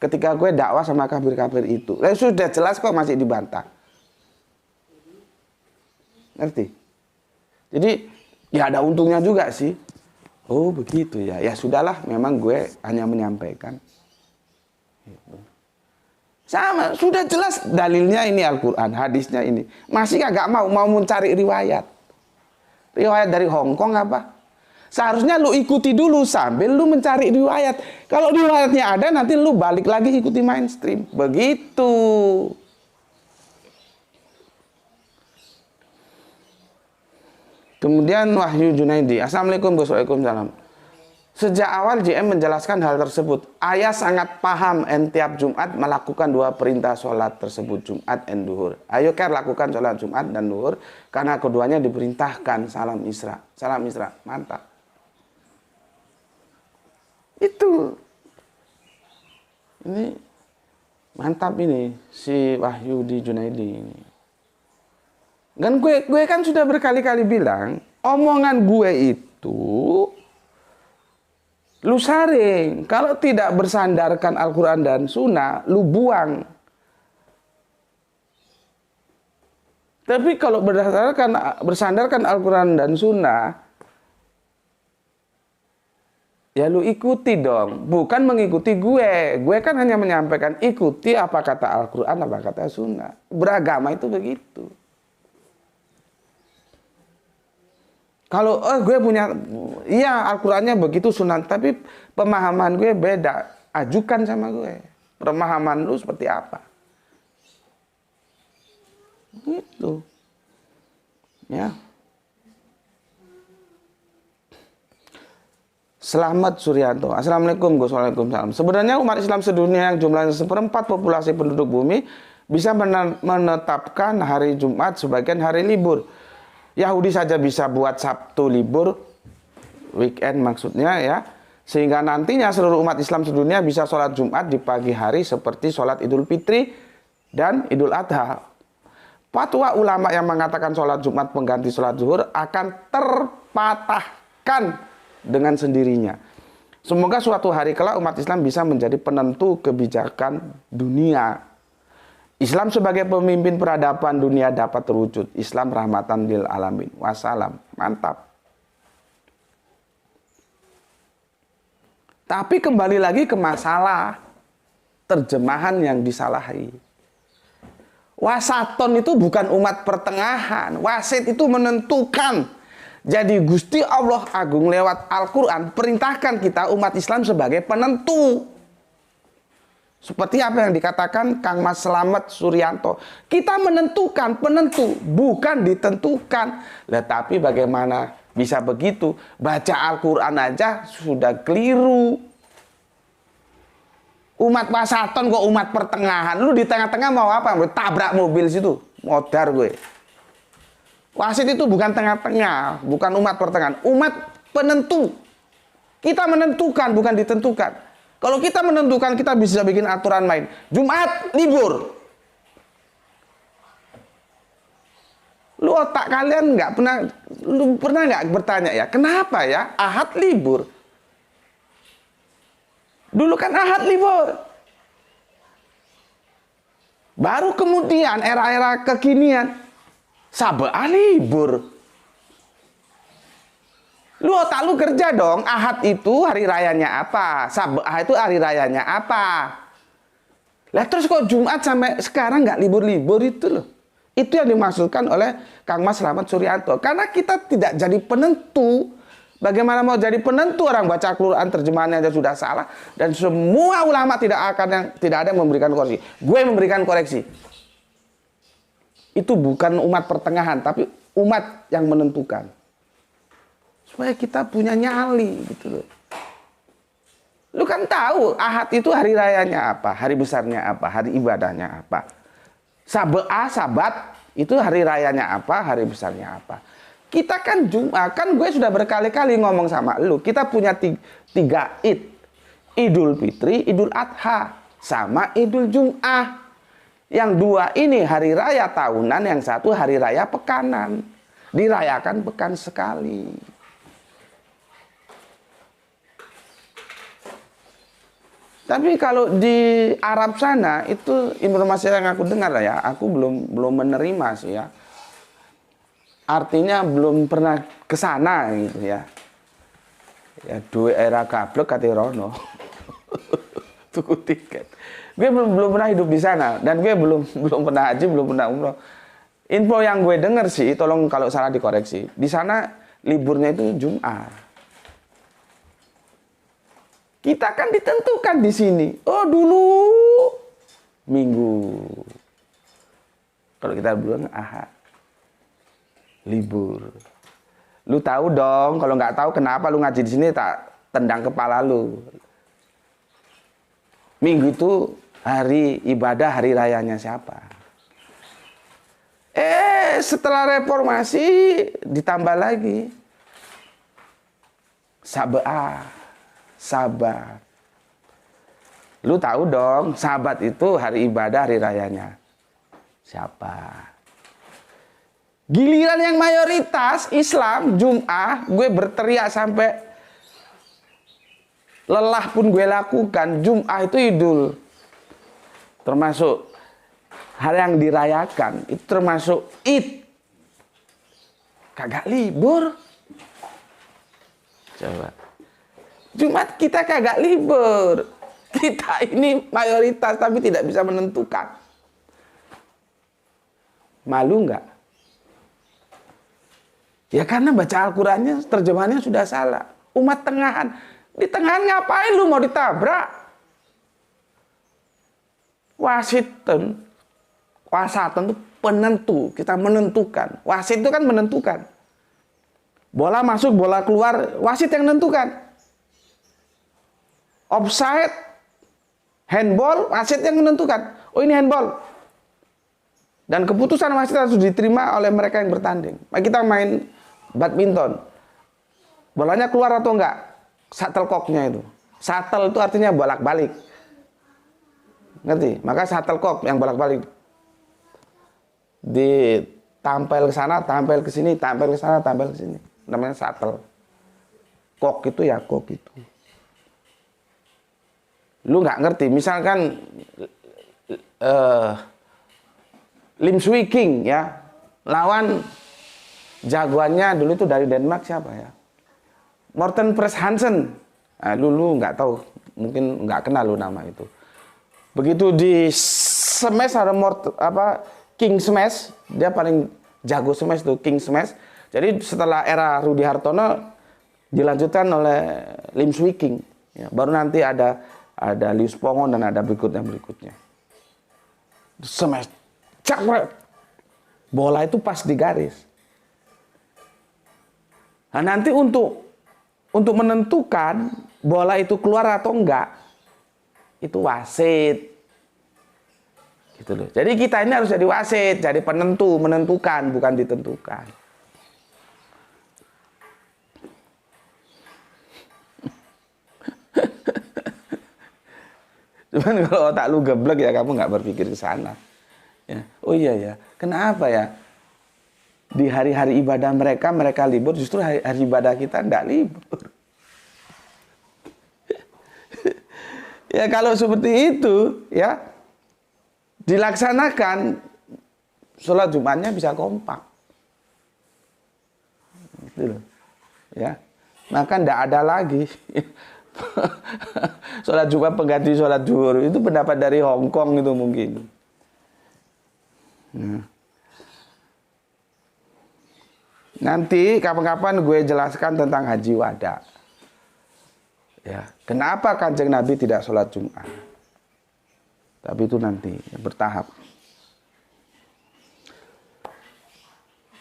ketika gue dakwah sama kafir-kafir itu. Sudah jelas kok masih dibantah. Ngerti? Jadi ya ada untungnya juga sih. Oh begitu ya. Ya sudahlah, memang gue hanya menyampaikan. Sama, sudah jelas dalilnya ini Al-Quran, hadisnya ini. Masih kagak mau mencari riwayat. Riwayat dari Hongkong apa? Seharusnya lu ikuti dulu sambil lu mencari riwayat. Kalau riwayatnya ada, nanti lu balik lagi ikuti mainstream. Begitu. Kemudian Wahyu Junaidi. Assalamualaikum, Waalaikumsalam. Sejak awal JM menjelaskan hal tersebut. Ayah sangat paham tiap Jumat melakukan 2 perintah sholat tersebut, Jumat dan duhur. Ayo Ker lakukan sholat Jumat dan duhur karena keduanya diperintahkan. Salam Isra. Salam Isra. Mantap. Itu. Ini mantap ini si Wahyu di Junaidi ini. Dan gue kan sudah berkali-kali bilang, omongan gue itu lu saring. Kalau tidak bersandarkan Al-Quran dan Sunnah, lu buang. Tapi kalau bersandarkan Al-Quran dan Sunnah, ya lu ikuti dong. Bukan mengikuti gue. Gue kan hanya menyampaikan ikuti apa kata Al-Quran, apa kata Sunnah. Beragama itu begitu. Kalau gue punya, iya Al-Qurannya begitu Sunnah, tapi pemahaman gue beda. Ajukan sama gue. Pemahaman lu seperti apa? Gitu. Ya. Selamat Suryanto. Assalamualaikum, Waalaikumsalam. Sebenarnya umat Islam sedunia yang jumlahnya 1/4 populasi penduduk bumi bisa menetapkan hari Jumat sebagai hari libur. Yahudi saja bisa buat Sabtu libur, weekend maksudnya ya, sehingga nantinya seluruh umat Islam sedunia bisa sholat Jumat di pagi hari seperti sholat Idul Fitri dan Idul Adha. Fatwa ulama yang mengatakan sholat Jumat pengganti sholat zuhur akan terpatahkan dengan sendirinya. Semoga suatu hari kelak umat Islam bisa menjadi penentu kebijakan dunia. Islam sebagai pemimpin peradaban dunia dapat terwujud. Islam rahmatan lil alamin. Wassalam. Mantap. Tapi kembali lagi ke masalah terjemahan yang disalahi. Wasaton itu bukan umat pertengahan. Wasit itu menentukan. Jadi Gusti Allah Agung lewat Al-Quran perintahkan kita umat Islam sebagai penentu. Seperti apa yang dikatakan Kang Mas Slamet Suryanto. Kita menentukan, penentu, bukan ditentukan. Tapi bagaimana bisa begitu? Baca Al-Quran aja sudah keliru. Umat wasaton kok umat pertengahan. Lu di tengah-tengah mau apa? Tabrak mobil situ. Modar gue. Wasit itu bukan tengah-tengah, bukan umat pertengahan. Umat penentu. Kita menentukan, bukan ditentukan. Kalau kita menentukan, kita bisa bikin aturan main. Jumat libur. Lu otak kalian pernah nggak bertanya ya, kenapa ya Ahad libur? Dulu kan Ahad libur. Baru kemudian era-era kekinian, Sabah libur. Lu otak lu kerja dong. Ahad itu hari rayanya apa? Sabah itu hari rayanya apa? Lah terus kok Jumat sampai sekarang nggak libur-libur itu loh. Itu yang dimaksudkan oleh Kang Mas Slamet Suryanto. Karena kita tidak jadi penentu. Bagaimana mau jadi penentu orang baca Al-Quran terjemahannya aja sudah salah. Dan semua ulama tidak ada yang memberikan koreksi. Gue memberikan koreksi. Itu bukan umat pertengahan, tapi umat yang menentukan. Supaya kita punya nyali gitu loh. Lu kan tahu Ahad itu hari rayanya apa, hari besarnya apa, hari ibadahnya apa. Sabat itu hari rayanya apa, hari besarnya apa. Kita kan Jumat, kan gue sudah berkali-kali ngomong sama lu, kita punya tiga Id. Idul Fitri, Idul Adha, sama Idul Jum'ah. Yang dua ini hari raya tahunan, yang satu hari raya pekanan. Dirayakan pekan sekali. Tapi kalau di Arab sana itu informasi yang aku dengar ya, aku belum menerima sih ya. Artinya belum pernah ke sana gitu ya. Ya dua era gablek kata Rono. Tuku tiket. Gue belum pernah hidup di sana dan gue belum pernah haji, belum pernah umroh. Info yang gue dengar sih, tolong kalau salah dikoreksi. Di sana liburnya itu Jum'ah. Kita kan ditentukan di sini. Oh dulu Minggu. Kalau kita bilang Ahad. Libur. Lu tahu dong, kalau nggak tahu kenapa lu ngaji di sini tak tendang kepala lu. Minggu itu hari ibadah, hari rayanya siapa? Setelah reformasi ditambah lagi. Sabat. Lu tahu dong, Sabat itu hari ibadah, hari rayanya siapa? Giliran yang mayoritas Islam, Jum'ah, gue berteriak sampai lelah pun gue lakukan. Jum'ah itu idul. Termasuk hari yang dirayakan. Itu termasuk id. Kagak libur. Coba. Jumat kita kagak libur. Kita ini mayoritas tapi tidak bisa menentukan. Malu nggak? Ya karena baca Al-Qurannya, terjemahannya sudah salah. Umat tengahan. Di tengahan ngapain lu mau ditabrak? Wasitun itu penentu. Kita menentukan. Wasit itu kan menentukan. Bola masuk, bola keluar. Wasit yang menentukan. Offside, handball, wasit yang menentukan. Oh ini handball. Dan keputusan wasit harus diterima oleh mereka yang bertanding. Kita main badminton. Bolanya keluar atau enggak? Shuttlecock-nya itu. Shuttle itu artinya bolak-balik. Ngerti? Maka shuttlecock yang bolak-balik. Ditampel ke sana, tampil ke sini, tampil ke sana, tampil ke sini. Namanya shuttle. Cock itu ya cock itu. Lu nggak ngerti, misalkan Lim Swee King ya lawan jagoannya dulu itu dari Denmark siapa ya? Morten Press Hansen. Nah, lu nggak tahu, mungkin nggak kenal lu nama itu. Begitu di smash ada King Smash, dia paling jago smash tuh King Smash. Jadi setelah era Rudy Hartono dilanjutkan oleh Lim Swee King. Ya, baru nanti ada Lius Pongon dan ada berikutnya. Smash, cakret. Bola itu pas di garis. Nah, nanti untuk menentukan bola itu keluar atau enggak, itu wasit. Gitu loh. Jadi kita ini harus jadi wasit, jadi penentu, menentukan, bukan ditentukan. Cuman kalau otak lu geblek ya kamu nggak berpikir ke sana. Ya. Oh iya ya, kenapa ya? Di hari-hari ibadah mereka libur, justru hari ibadah kita enggak libur. Ya kalau seperti itu, ya dilaksanakan, sholat Jumatnya bisa kompak. Gitu loh. Ya, maka enggak ada lagi. Sholat Jumat pengganti sholat zuhur, itu pendapat dari Hong Kong itu mungkin. Nah. Nanti kapan-kapan gue jelaskan tentang haji wada. Ya, kenapa Kanjeng Nabi tidak sholat Jumat? Tapi itu nanti bertahap.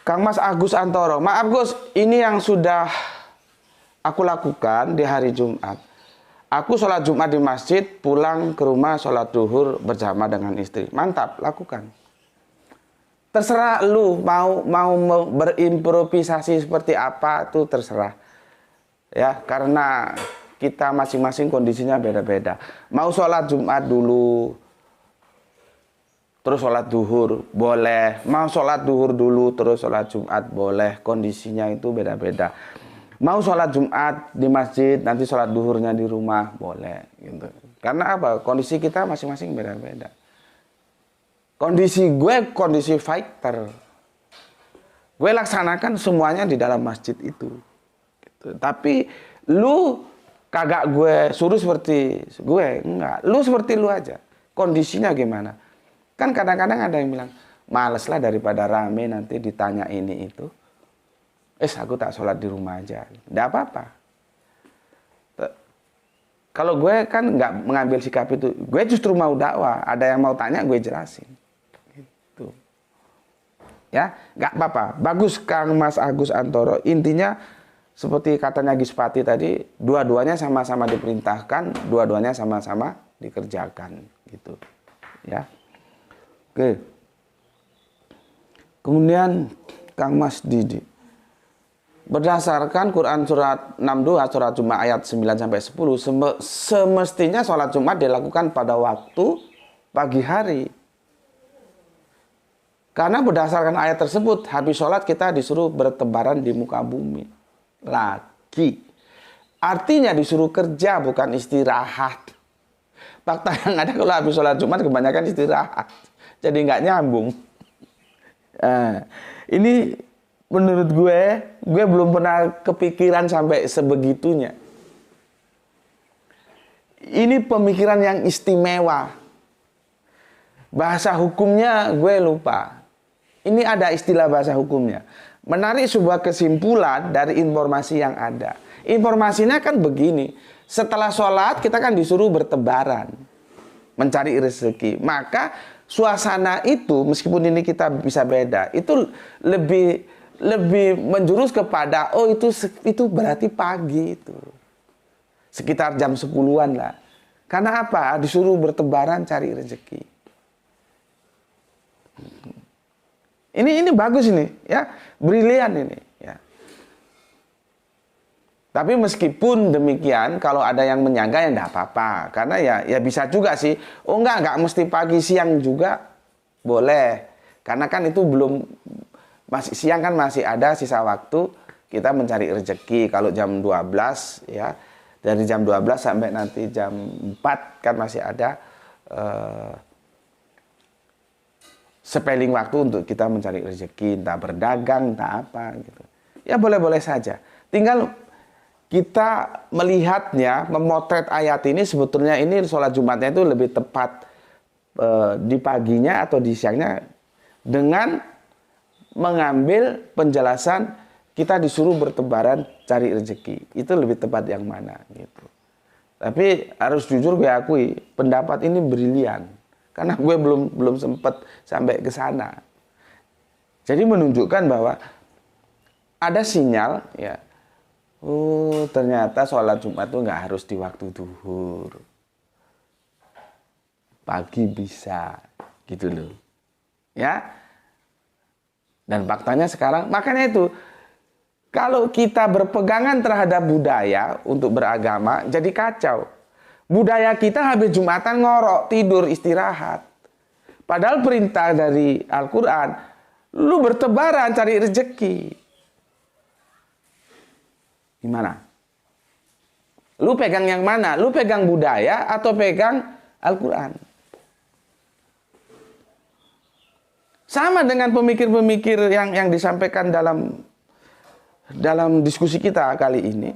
Kang Mas Agus Antoro, maaf Gus, ini yang sudah aku lakukan di hari Jumat. Aku sholat Jumat di masjid, pulang ke rumah sholat duhur berjamaah dengan istri. Mantap, lakukan. Terserah lu mau berimprovisasi seperti apa, itu terserah. Ya, karena kita masing-masing kondisinya beda-beda. Mau sholat Jumat dulu, terus sholat duhur, boleh. Mau sholat duhur dulu, terus sholat Jumat, boleh. Kondisinya itu beda-beda. Mau sholat Jumat di masjid, nanti sholat duhurnya di rumah, boleh. Gitu. Karena apa? Kondisi kita masing-masing beda-beda. Kondisi gue, kondisi fighter. Gue laksanakan semuanya di dalam masjid itu. Gitu. Tapi lu kagak gue suruh seperti gue, enggak. Lu seperti lu aja. Kondisinya gimana? Kan kadang-kadang ada yang bilang, males lah daripada rame nanti ditanya ini itu. Aku tak sholat di rumah aja. Enggak apa-apa. Kalau gue kan nggak mengambil sikap itu, gue justru mau dakwah. Ada yang mau tanya, gue jelasin. Gitu. Ya, nggak apa-apa. Bagus Kang Mas Agus Antoro. Intinya seperti katanya Gispati tadi, dua-duanya sama-sama diperintahkan, dua-duanya sama-sama dikerjakan. Gitu. Ya, oke. Kemudian Kang Mas Didi. Berdasarkan Quran surat 62 surat Jumat ayat 9 sampai 10, semestinya sholat Jumat dilakukan pada waktu pagi hari. Karena berdasarkan ayat tersebut, habis sholat kita disuruh bertebaran di muka bumi. Lagi. Artinya disuruh kerja bukan istirahat. Fakta yang ada kalau habis sholat Jumat kebanyakan istirahat. Jadi nggak nyambung. Ini menurut gue belum pernah kepikiran sampai sebegitunya. Ini pemikiran yang istimewa. Bahasa hukumnya gue lupa. Ini ada istilah bahasa hukumnya. Menarik sebuah kesimpulan dari informasi yang ada. Informasinya kan begini. Setelah sholat kita kan disuruh bertebaran. Mencari rezeki. Maka suasana itu meskipun ini kita bisa beda. Itu lebih menjurus kepada itu berarti pagi itu. Sekitar jam 10-an lah. Karena apa? Disuruh bertebaran cari rezeki. Ini bagus ini, ya. Brilian ini, ya. Tapi meskipun demikian, kalau ada yang menyangka ya enggak apa-apa. Karena ya bisa juga sih. Oh enggak mesti pagi siang juga boleh. Karena kan itu belum masih siang kan masih ada sisa waktu kita mencari rezeki. Kalau jam 12 ya, dari jam 12 sampai nanti jam 4 kan masih ada sepeling waktu untuk kita mencari rezeki, entah berdagang, entah apa gitu. Ya boleh-boleh saja. Tinggal kita melihatnya, memotret ayat ini sebetulnya ini sholat Jumatnya itu lebih tepat di paginya atau di siangnya dengan mengambil penjelasan kita disuruh bertebaran cari rezeki. Itu lebih tepat yang mana gitu. Tapi harus jujur gue akui pendapat ini brilian karena gue belum sempat sampai ke sana. Jadi menunjukkan bahwa ada sinyal ya. Oh, ternyata sholat Jumat itu nggak harus di waktu duhur. Pagi bisa gitu loh. Ya. Dan faktanya sekarang, makanya itu, kalau kita berpegangan terhadap budaya untuk beragama, jadi kacau. Budaya kita habis Jumatan ngorok, tidur, istirahat. Padahal perintah dari Al-Quran, lu bertebaran cari rezeki. Gimana? Lu pegang yang mana? Lu pegang budaya atau pegang Al-Quran? Sama dengan pemikir-pemikir yang disampaikan dalam diskusi kita kali ini.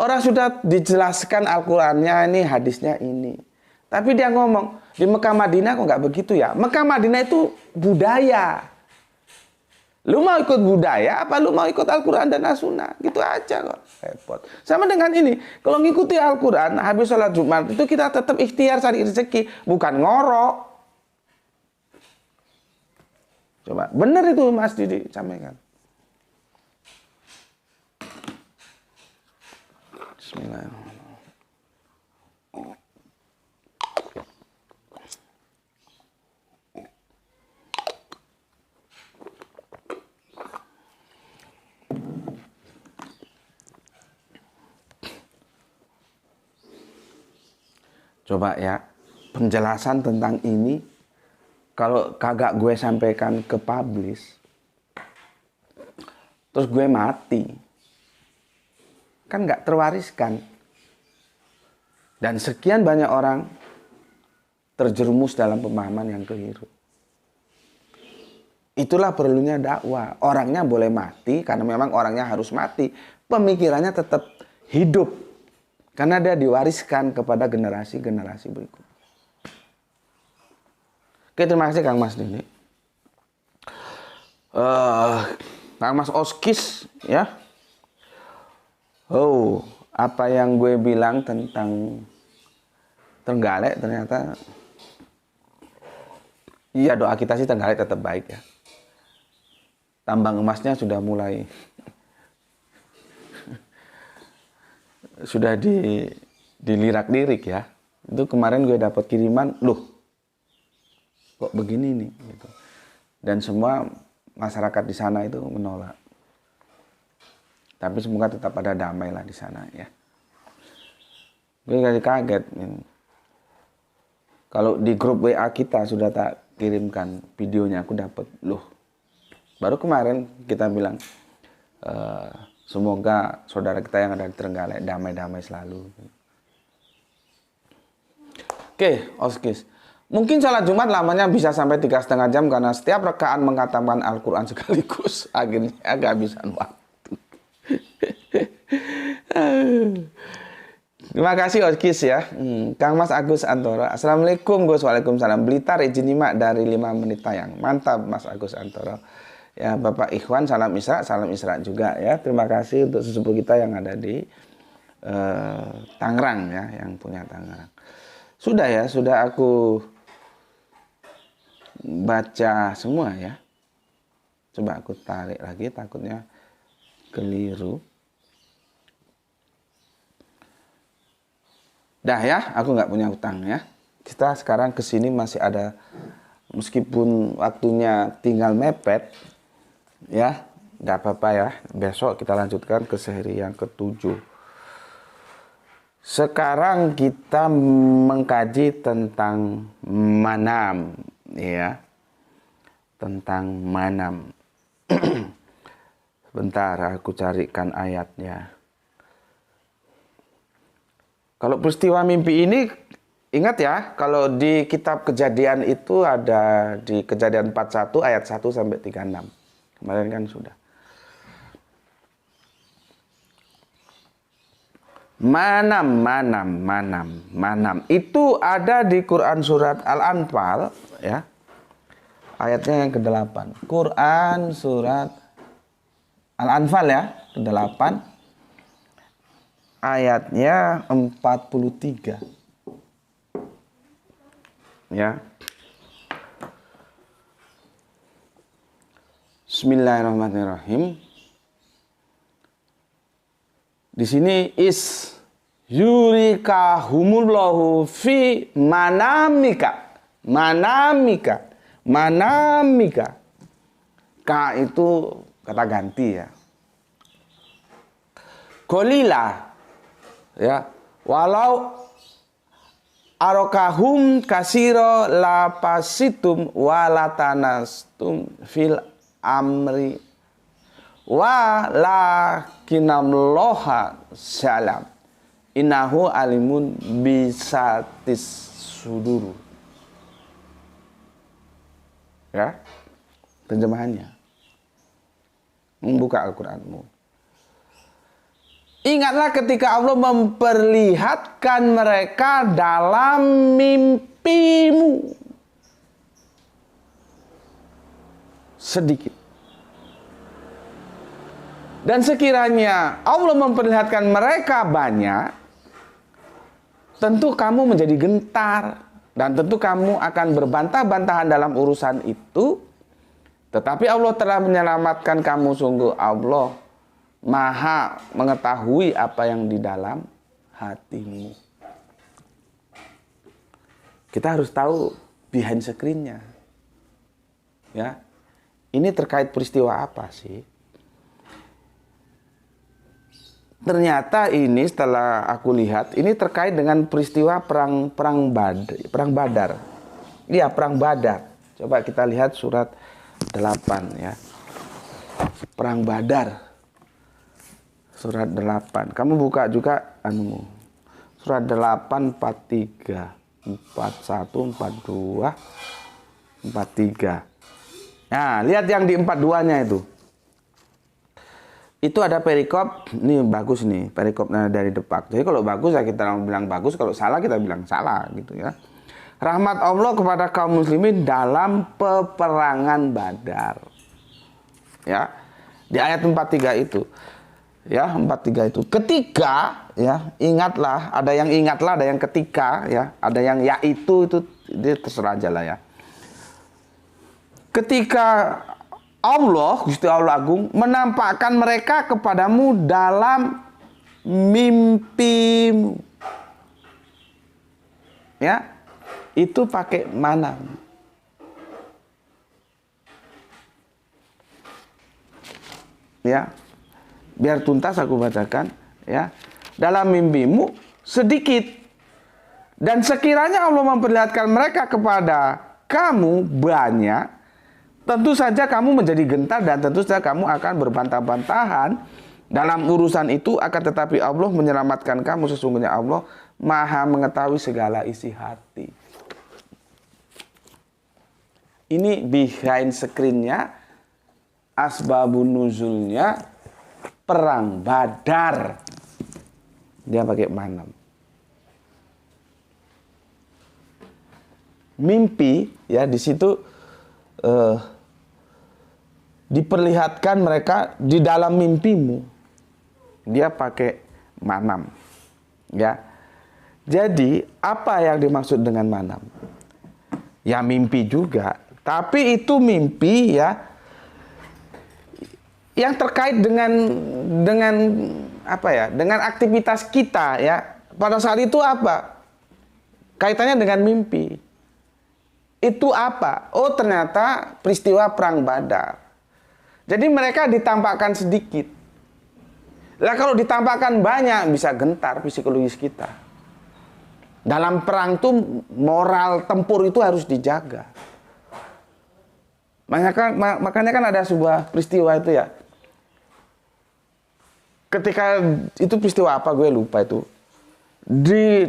Orang sudah dijelaskan Al-Qurannya ini, hadisnya ini. Tapi dia ngomong, di Mekah Madinah kok nggak begitu ya? Mekah Madinah itu budaya. Lu mau ikut budaya, apa lu mau ikut Al-Quran dan As-Sunnah? Gitu aja kok. Repot. Sama dengan ini, kalau ngikuti Al-Quran, habis sholat Jumat, itu kita tetap ikhtiar cari rezeki. Bukan ngorok. Coba, benar itu Mas Didi sampaikan. Bismillahirrahmanirrahim. Coba ya, penjelasan tentang ini kalau kagak gue sampaikan ke publish, terus gue mati, kan nggak terwariskan. Dan sekian banyak orang terjerumus dalam pemahaman yang keliru. Itulah perlunya dakwah. Orangnya boleh mati, karena memang orangnya harus mati. Pemikirannya tetap hidup, karena dia diwariskan kepada generasi-generasi berikut. Oke, terima kasih Kang Mas Dini. Kang Mas Oskis ya. Oh, apa yang gue bilang tentang Trenggalek ternyata, iya doa kita sih Trenggalek tetap baik ya. Tambang emasnya sudah mulai sudah dilirak-lirik ya. Itu kemarin gue dapat kiriman, loh kok begini nih gitu. Dan semua masyarakat di sana itu menolak. Tapi semoga tetap ada damai lah di sana ya. Gue kaget. Kalau di grup WA kita sudah tak kirimkan videonya, aku dapat, loh. Baru kemarin kita bilang, semoga saudara kita yang ada di Trenggalek damai-damai selalu. Oke, Oskis. Mungkin sholat Jumat lamanya bisa sampai 3,5 jam karena setiap rekaan mengatakan Al-Quran sekaligus. Akhirnya kehabisan waktu. Terima kasih Oskis ya. Kang Mas Agus Antoro. Assalamualaikum Gus. Waalaikumsalam. Blitar izin nyimak dari 5 menit tayang. Mantap Mas Agus Antoro. Ya Bapak Ikhwan salam Isra juga ya. Terima kasih untuk sesepuh kita yang ada di Tangerang ya, yang punya Tangerang. Sudah ya, sudah aku baca semua ya. Coba aku tarik lagi, takutnya keliru. Dah ya, aku nggak punya utang ya. Kita sekarang kesini masih ada, meskipun waktunya tinggal mepet, ya, nggak apa-apa ya. Besok kita lanjutkan ke seri yang ke-7. Sekarang kita mengkaji tentang manam, ya, tentang manam. Sebentar, aku carikan ayatnya. Kalau peristiwa mimpi ini, ingat ya, kalau di kitab Kejadian itu ada di Kejadian 41 ayat 1 sampai 36. Kemarin kan sudah. Manam. Itu ada di Quran surat Al-Anfal, ya. Ayatnya yang ke-8. Quran surat Al-Anfal ya, ke-8. Ayatnya 43. Ya. Bismillahirrahmanirrahim. Di sini yurikahumullahu fi manamika. Ka itu kata ganti ya. Kolila ya. Walau arokahum kasiro lapasitum walatanastum fil amri walakinam loha salam innahu alimun bisatis suduru. Ya, terjemahannya. Membuka Al-Quranmu. Ingatlah ketika Allah memperlihatkan mereka dalam mimpimu. Sedikit. Dan sekiranya Allah memperlihatkan mereka banyak, tentu kamu menjadi gentar. Dan tentu kamu akan berbantah-bantahan dalam urusan itu. Tetapi Allah telah menyelamatkan kamu. Sungguh Allah Maha mengetahui apa yang di dalam hatimu. Kita harus tahu behind screen-nya. Ya. Ini terkait peristiwa apa sih? Ternyata ini setelah aku lihat, ini terkait dengan peristiwa perang Badar. Iya, perang Badar. Coba kita lihat surat 8 ya. Perang Badar. Surat 8. Kamu buka juga anumu. Surat 8 43, 41, 42, 43. Nah, lihat yang di 42-nya itu. Itu ada perikop, ini bagus nih, perikopnya dari Depak. Jadi kalau bagus ya kita bilang bagus, kalau salah kita bilang salah gitu ya. Rahmat Allah kepada kaum muslimin dalam peperangan Badar. Ya. Di ayat 43 itu. Ya, 43 itu. Ketika, ya, ingatlah, ada yang ingatlah, ada yang ketika, ya, ada yang yaitu, itu dia terserah aja lah ya. Ketika Allah, Gusti Allah Agung, menampakkan mereka kepadamu dalam mimpimu. Ya, itu pakai manam. Ya, biar tuntas aku bacakan, ya. Dalam mimpimu sedikit, dan sekiranya Allah memperlihatkan mereka kepada kamu banyak, tentu saja kamu menjadi gentar dan tentu saja kamu akan berbantah-bantahan dalam urusan itu. Akan tetapi Allah menyelamatkan kamu, sesungguhnya Allah Maha mengetahui segala isi hati. Ini behind screen-nya, asbabun nuzulnya perang Badar. Dia pakai manam. Mimpi, ya, di situ diperlihatkan mereka di dalam mimpimu. Dia pakai manam. Ya. Jadi, apa yang dimaksud dengan manam? Ya, mimpi juga. Tapi itu mimpi, ya, yang terkait dengan apa ya? Dengan aktivitas kita, ya. Pada saat itu apa? Kaitannya dengan mimpi. Itu apa? Oh, ternyata peristiwa perang Badar. Jadi mereka ditampakkan sedikit. Lah kalau ditampakkan banyak bisa gentar psikologis kita. Dalam perang tuh moral tempur itu harus dijaga. Makanya kan ada sebuah peristiwa itu ya. Ketika itu peristiwa apa gue lupa itu.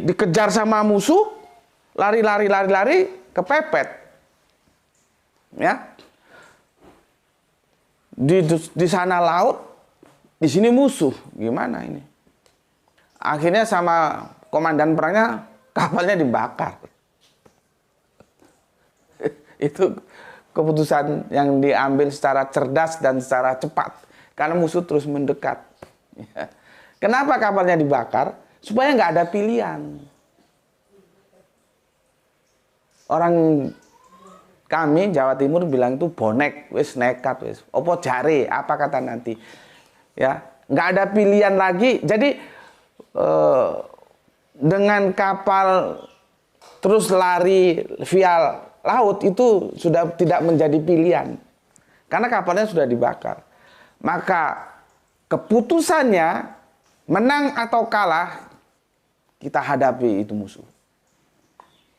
Dikejar sama musuh, lari, kepepet. Ya. Di sana laut, di sini musuh. Gimana ini? Akhirnya sama komandan perangnya, kapalnya dibakar. Itu keputusan yang diambil secara cerdas dan secara cepat. Karena musuh terus mendekat. Kenapa kapalnya dibakar? Supaya nggak ada pilihan. Orang kami Jawa Timur bilang itu bonek, wis nekat, wis. Opo jare, apa kata nanti? Ya, nggak ada pilihan lagi. Jadi dengan kapal terus lari via laut itu sudah tidak menjadi pilihan. Karena kapalnya sudah dibakar. Maka keputusannya menang atau kalah, kita hadapi itu musuh.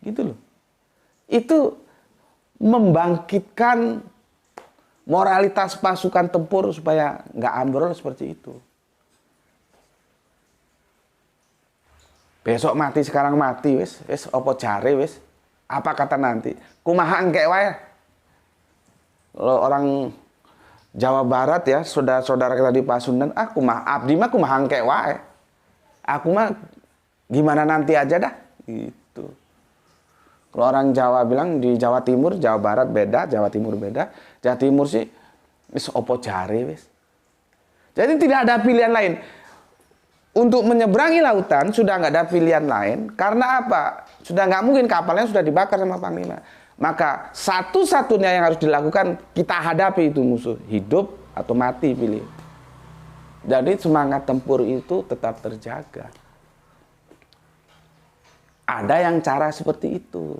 Gitu loh. Itu membangkitkan moralitas pasukan tempur supaya nggak ambrol seperti itu. Besok mati, sekarang mati, wis opo jare, wis. Apa kata nanti? Kumaha engke wae. Kalau orang Jawa Barat ya, saudara-saudara kita di Pasundan, abdi mah kumaha engke wae. Aku mah gimana nanti aja dah. Gitu. Kalau orang Jawa bilang di Jawa Timur, Jawa Barat beda, Jawa Timur beda. Jawa Timur sih, wis opo jare, wis. Jadi tidak ada pilihan lain. Untuk menyeberangi lautan sudah nggak ada pilihan lain. Karena apa? Sudah nggak mungkin, kapalnya sudah dibakar sama Panglima. Maka satu-satunya yang harus dilakukan, kita hadapi itu musuh. Hidup atau mati, pilih. Jadi semangat tempur itu tetap terjaga. Ada yang cara seperti itu.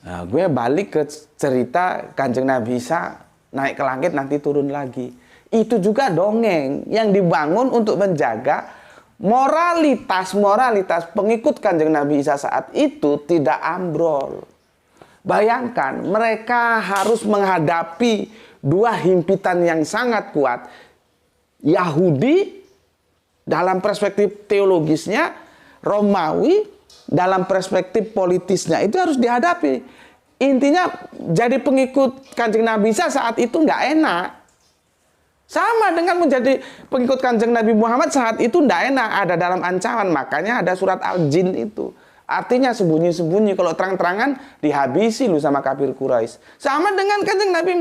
Nah, gue balik ke cerita Kanjeng Nabi Isa naik ke langit nanti turun lagi. Itu juga dongeng yang dibangun untuk menjaga moralitas pengikut Kanjeng Nabi Isa saat itu tidak ambrol. Bayangkan mereka harus menghadapi dua himpitan yang sangat kuat. Yahudi dalam perspektif teologisnya, Romawi dalam perspektif politisnya, itu harus dihadapi. Intinya jadi pengikut Kanjeng Nabi Isa saat itu nggak enak. Sama dengan menjadi pengikut Kanjeng Nabi Muhammad saat itu tidak enak, ada dalam ancaman. Makanya ada surat Al-Jin itu. Artinya sembunyi-sembunyi, kalau terang-terangan dihabisi lu sama kafir Quraisy. Sama dengan Kanjeng Nabi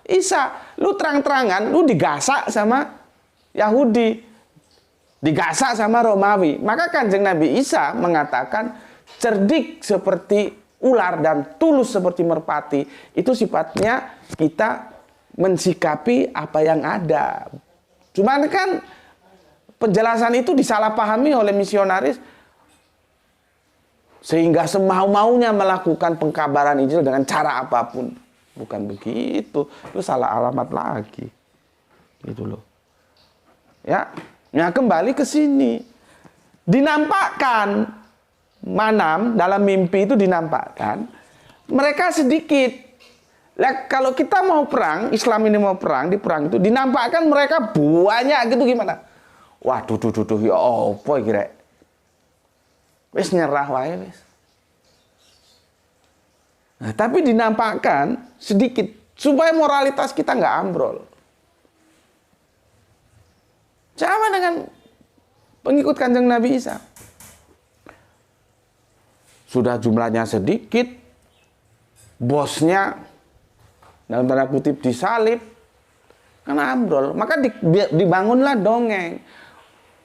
Isa, lu terang-terangan lu digasak sama Yahudi digasak sama Romawi. Maka Kanjeng Nabi Isa mengatakan cerdik seperti ular dan tulus seperti merpati. Itu sifatnya kita mensikapi apa yang ada. Cuman kan penjelasan itu disalahpahami oleh misionaris sehingga semau-maunya melakukan pengkabaran Injil dengan cara apapun. Bukan begitu. Itu salah alamat lagi. Gitu loh. Ya. Nah, kembali ke sini. Dinampakkan manam dalam mimpi itu dinampakkan mereka sedikit. Lah, kalau kita mau perang, Islam ini mau perang, di perang itu dinampakkan mereka banyak gitu gimana? Waduh, ya apa kira? Wis nyerah wae wis. Nah, tapi dinampakkan sedikit supaya moralitas kita nggak ambrol. Sama dengan pengikut Kanjeng Nabi Isa. Sudah jumlahnya sedikit, bosnya dalam tanda kutip disalib, kan ambrol. Maka dibangunlah dongeng.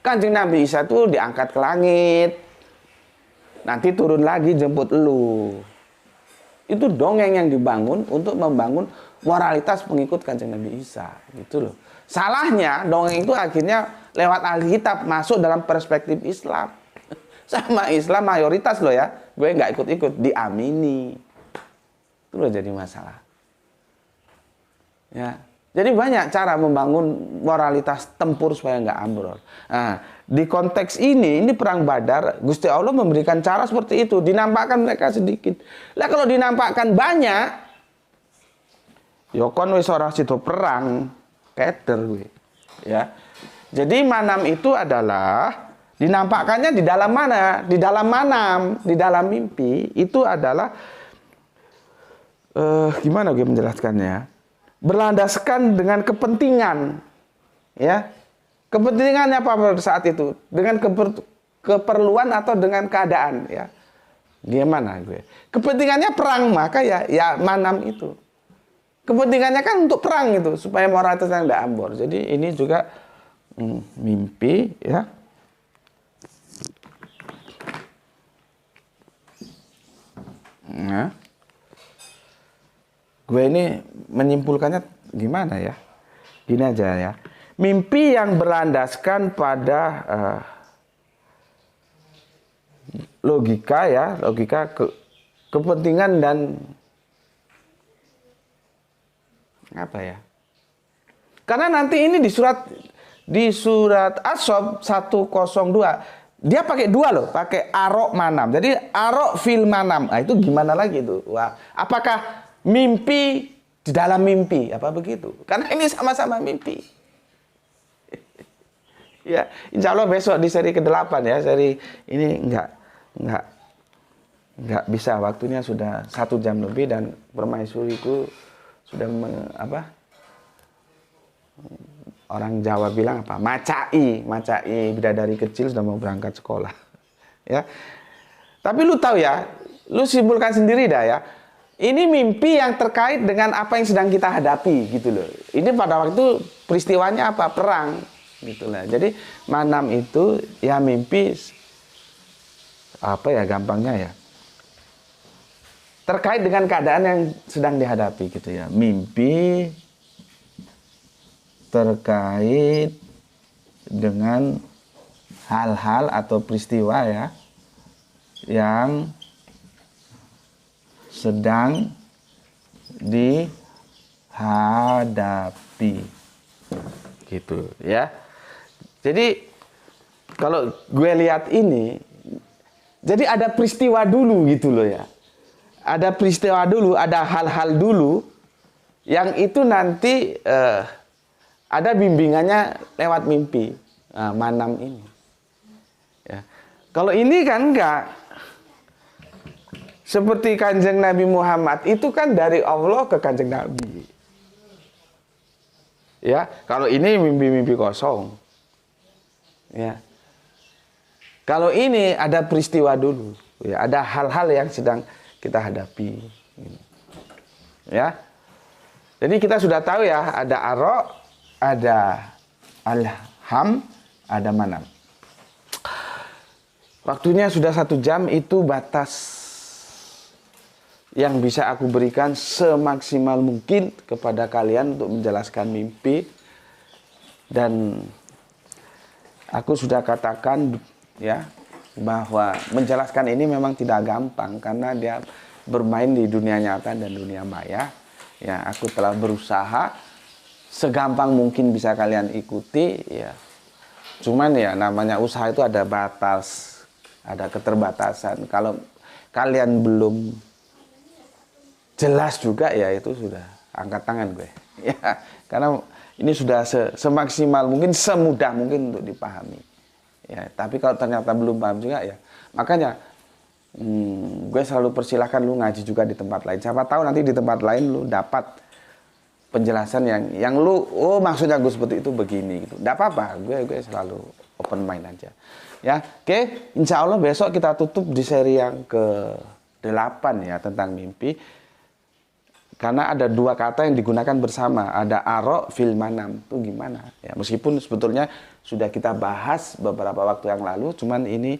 Kanjeng Nabi Isa itu diangkat ke langit, nanti turun lagi jemput elu. Itu dongeng yang dibangun untuk membangun moralitas pengikut Kanjeng Nabi Isa, gitu loh. Salahnya dongeng itu akhirnya lewat Alkitab masuk dalam perspektif Islam. Sama Islam mayoritas loh ya, gue nggak ikut-ikut, diamini. Itu loh jadi masalah. Ya, jadi banyak cara membangun moralitas tempur supaya nggak ambrol. Nah, di konteks ini perang Badar, Gusti Allah memberikan cara seperti itu, dinampakkan mereka sedikit. Lah kalau dinampakkan banyak, yokon wis ora sido perang, keder gue. Ya. Jadi manam itu adalah dinampakkannya di dalam mana? Di dalam manam, di dalam mimpi itu adalah gimana gue menjelaskannya? Berlandaskan dengan kepentingan, ya. Kepentingannya apa pada saat itu? Dengan keperluan atau dengan keadaan, ya. Gimana gue? Kepentingannya perang, maka ya manam itu. Kepentingannya kan untuk perang itu, supaya moralitasnya tidak ambor. Jadi ini juga mimpi, ya. Nah, gue ini menyimpulkannya gimana ya? Gini aja ya. Mimpi yang berlandaskan pada logika ya, kepentingan dan apa ya? Karena nanti ini di surat As-Sof 102 dia pakai dua loh, pakai arok manam. Jadi arok fil manam. Nah, itu gimana lagi itu? Wah, apakah mimpi di dalam mimpi? Apa begitu? Karena ini sama-sama mimpi. Ya, insya Allah besok di seri ke-8 ya. Seri ini enggak bisa, waktunya sudah 1 jam lebih dan permaisuriku sudah orang Jawa bilang apa? Macai bidadari kecil sudah mau berangkat sekolah. Ya. Tapi lu tahu ya, lu simpulkan sendiri dah ya. Ini mimpi yang terkait dengan apa yang sedang kita hadapi gitu loh. Ini pada waktu peristiwanya apa? Perang gitu lah. Jadi manam itu ya mimpi apa ya gampangnya ya. Terkait dengan keadaan yang sedang dihadapi gitu ya. Mimpi terkait dengan hal-hal atau peristiwa ya yang sedang dihadapi gitu ya. Jadi kalau gue lihat ini, jadi ada peristiwa dulu gitu loh ya. Ada peristiwa dulu, ada hal-hal dulu yang itu nanti ada bimbingannya lewat mimpi, manam ini. Ya. Kalau ini kan enggak. Seperti Kanjeng Nabi Muhammad itu kan dari Allah ke Kanjeng Nabi. Ya, kalau ini mimpi-mimpi kosong. Ya. Kalau ini ada peristiwa dulu, ya, ada hal-hal yang sedang kita hadapi. Ya. Jadi kita sudah tahu ya, ada arok, ada ada manam. Waktunya sudah 1 jam, itu batas yang bisa aku berikan semaksimal mungkin kepada kalian untuk menjelaskan mimpi. Dan aku sudah katakan ya bahwa menjelaskan ini memang tidak gampang karena dia bermain di dunia nyata dan dunia maya. Ya, aku telah berusaha segampang mungkin bisa kalian ikuti ya. Cuman ya namanya usaha itu ada batas, ada keterbatasan. Kalau kalian belum jelas juga ya itu sudah angkat tangan gue. Ya, karena ini sudah semaksimal mungkin, semudah mungkin untuk dipahami. Ya, tapi kalau ternyata belum paham juga ya, makanya gue selalu persilahkan lu ngaji juga di tempat lain. Siapa tahu nanti di tempat lain lu dapat penjelasan yang lu, oh maksudnya gue seperti itu begini gitu. Nggak apa-apa, gue selalu open mind aja. Ya, oke, insya Allah besok kita tutup di seri yang ke-8 ya tentang mimpi. Karena ada 2 kata yang digunakan bersama, ada aro fil manam, itu gimana? Ya, meskipun sebetulnya sudah kita bahas beberapa waktu yang lalu, cuman ini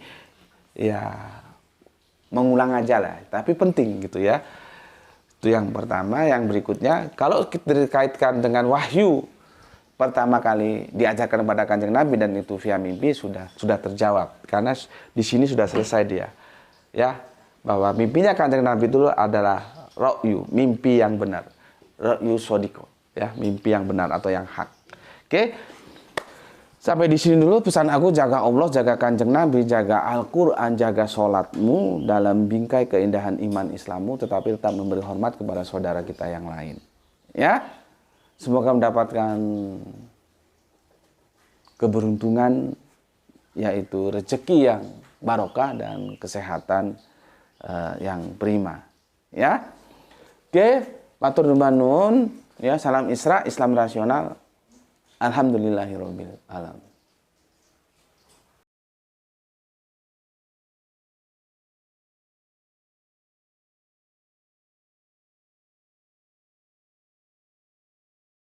ya mengulang aja lah, tapi penting gitu ya. Itu yang pertama. Yang berikutnya, kalau kita dikaitkan dengan wahyu pertama kali diajarkan kepada Kanjeng Nabi dan itu via mimpi sudah terjawab, karena di sini sudah selesai dia. Ya, bahwa mimpinya Kanjeng Nabi itu adalah ro'yu, mimpi yang benar. Ro'yu sodiko, ya, mimpi yang benar atau yang hak. Oke. Sampai di sini dulu pesan aku, jaga Allah, jaga Kanjeng Nabi, jaga Al-Qur'an, jaga sholatmu dalam bingkai keindahan iman Islammu, tetapi tetap memberi hormat kepada saudara kita yang lain. Ya. Semoga mendapatkan keberuntungan, yaitu rezeki yang barokah dan kesehatan yang prima. Ya. Oke, matur nuwun, ya, salam Isra, Islam rasional. Alhamdulillahirabbil alamin.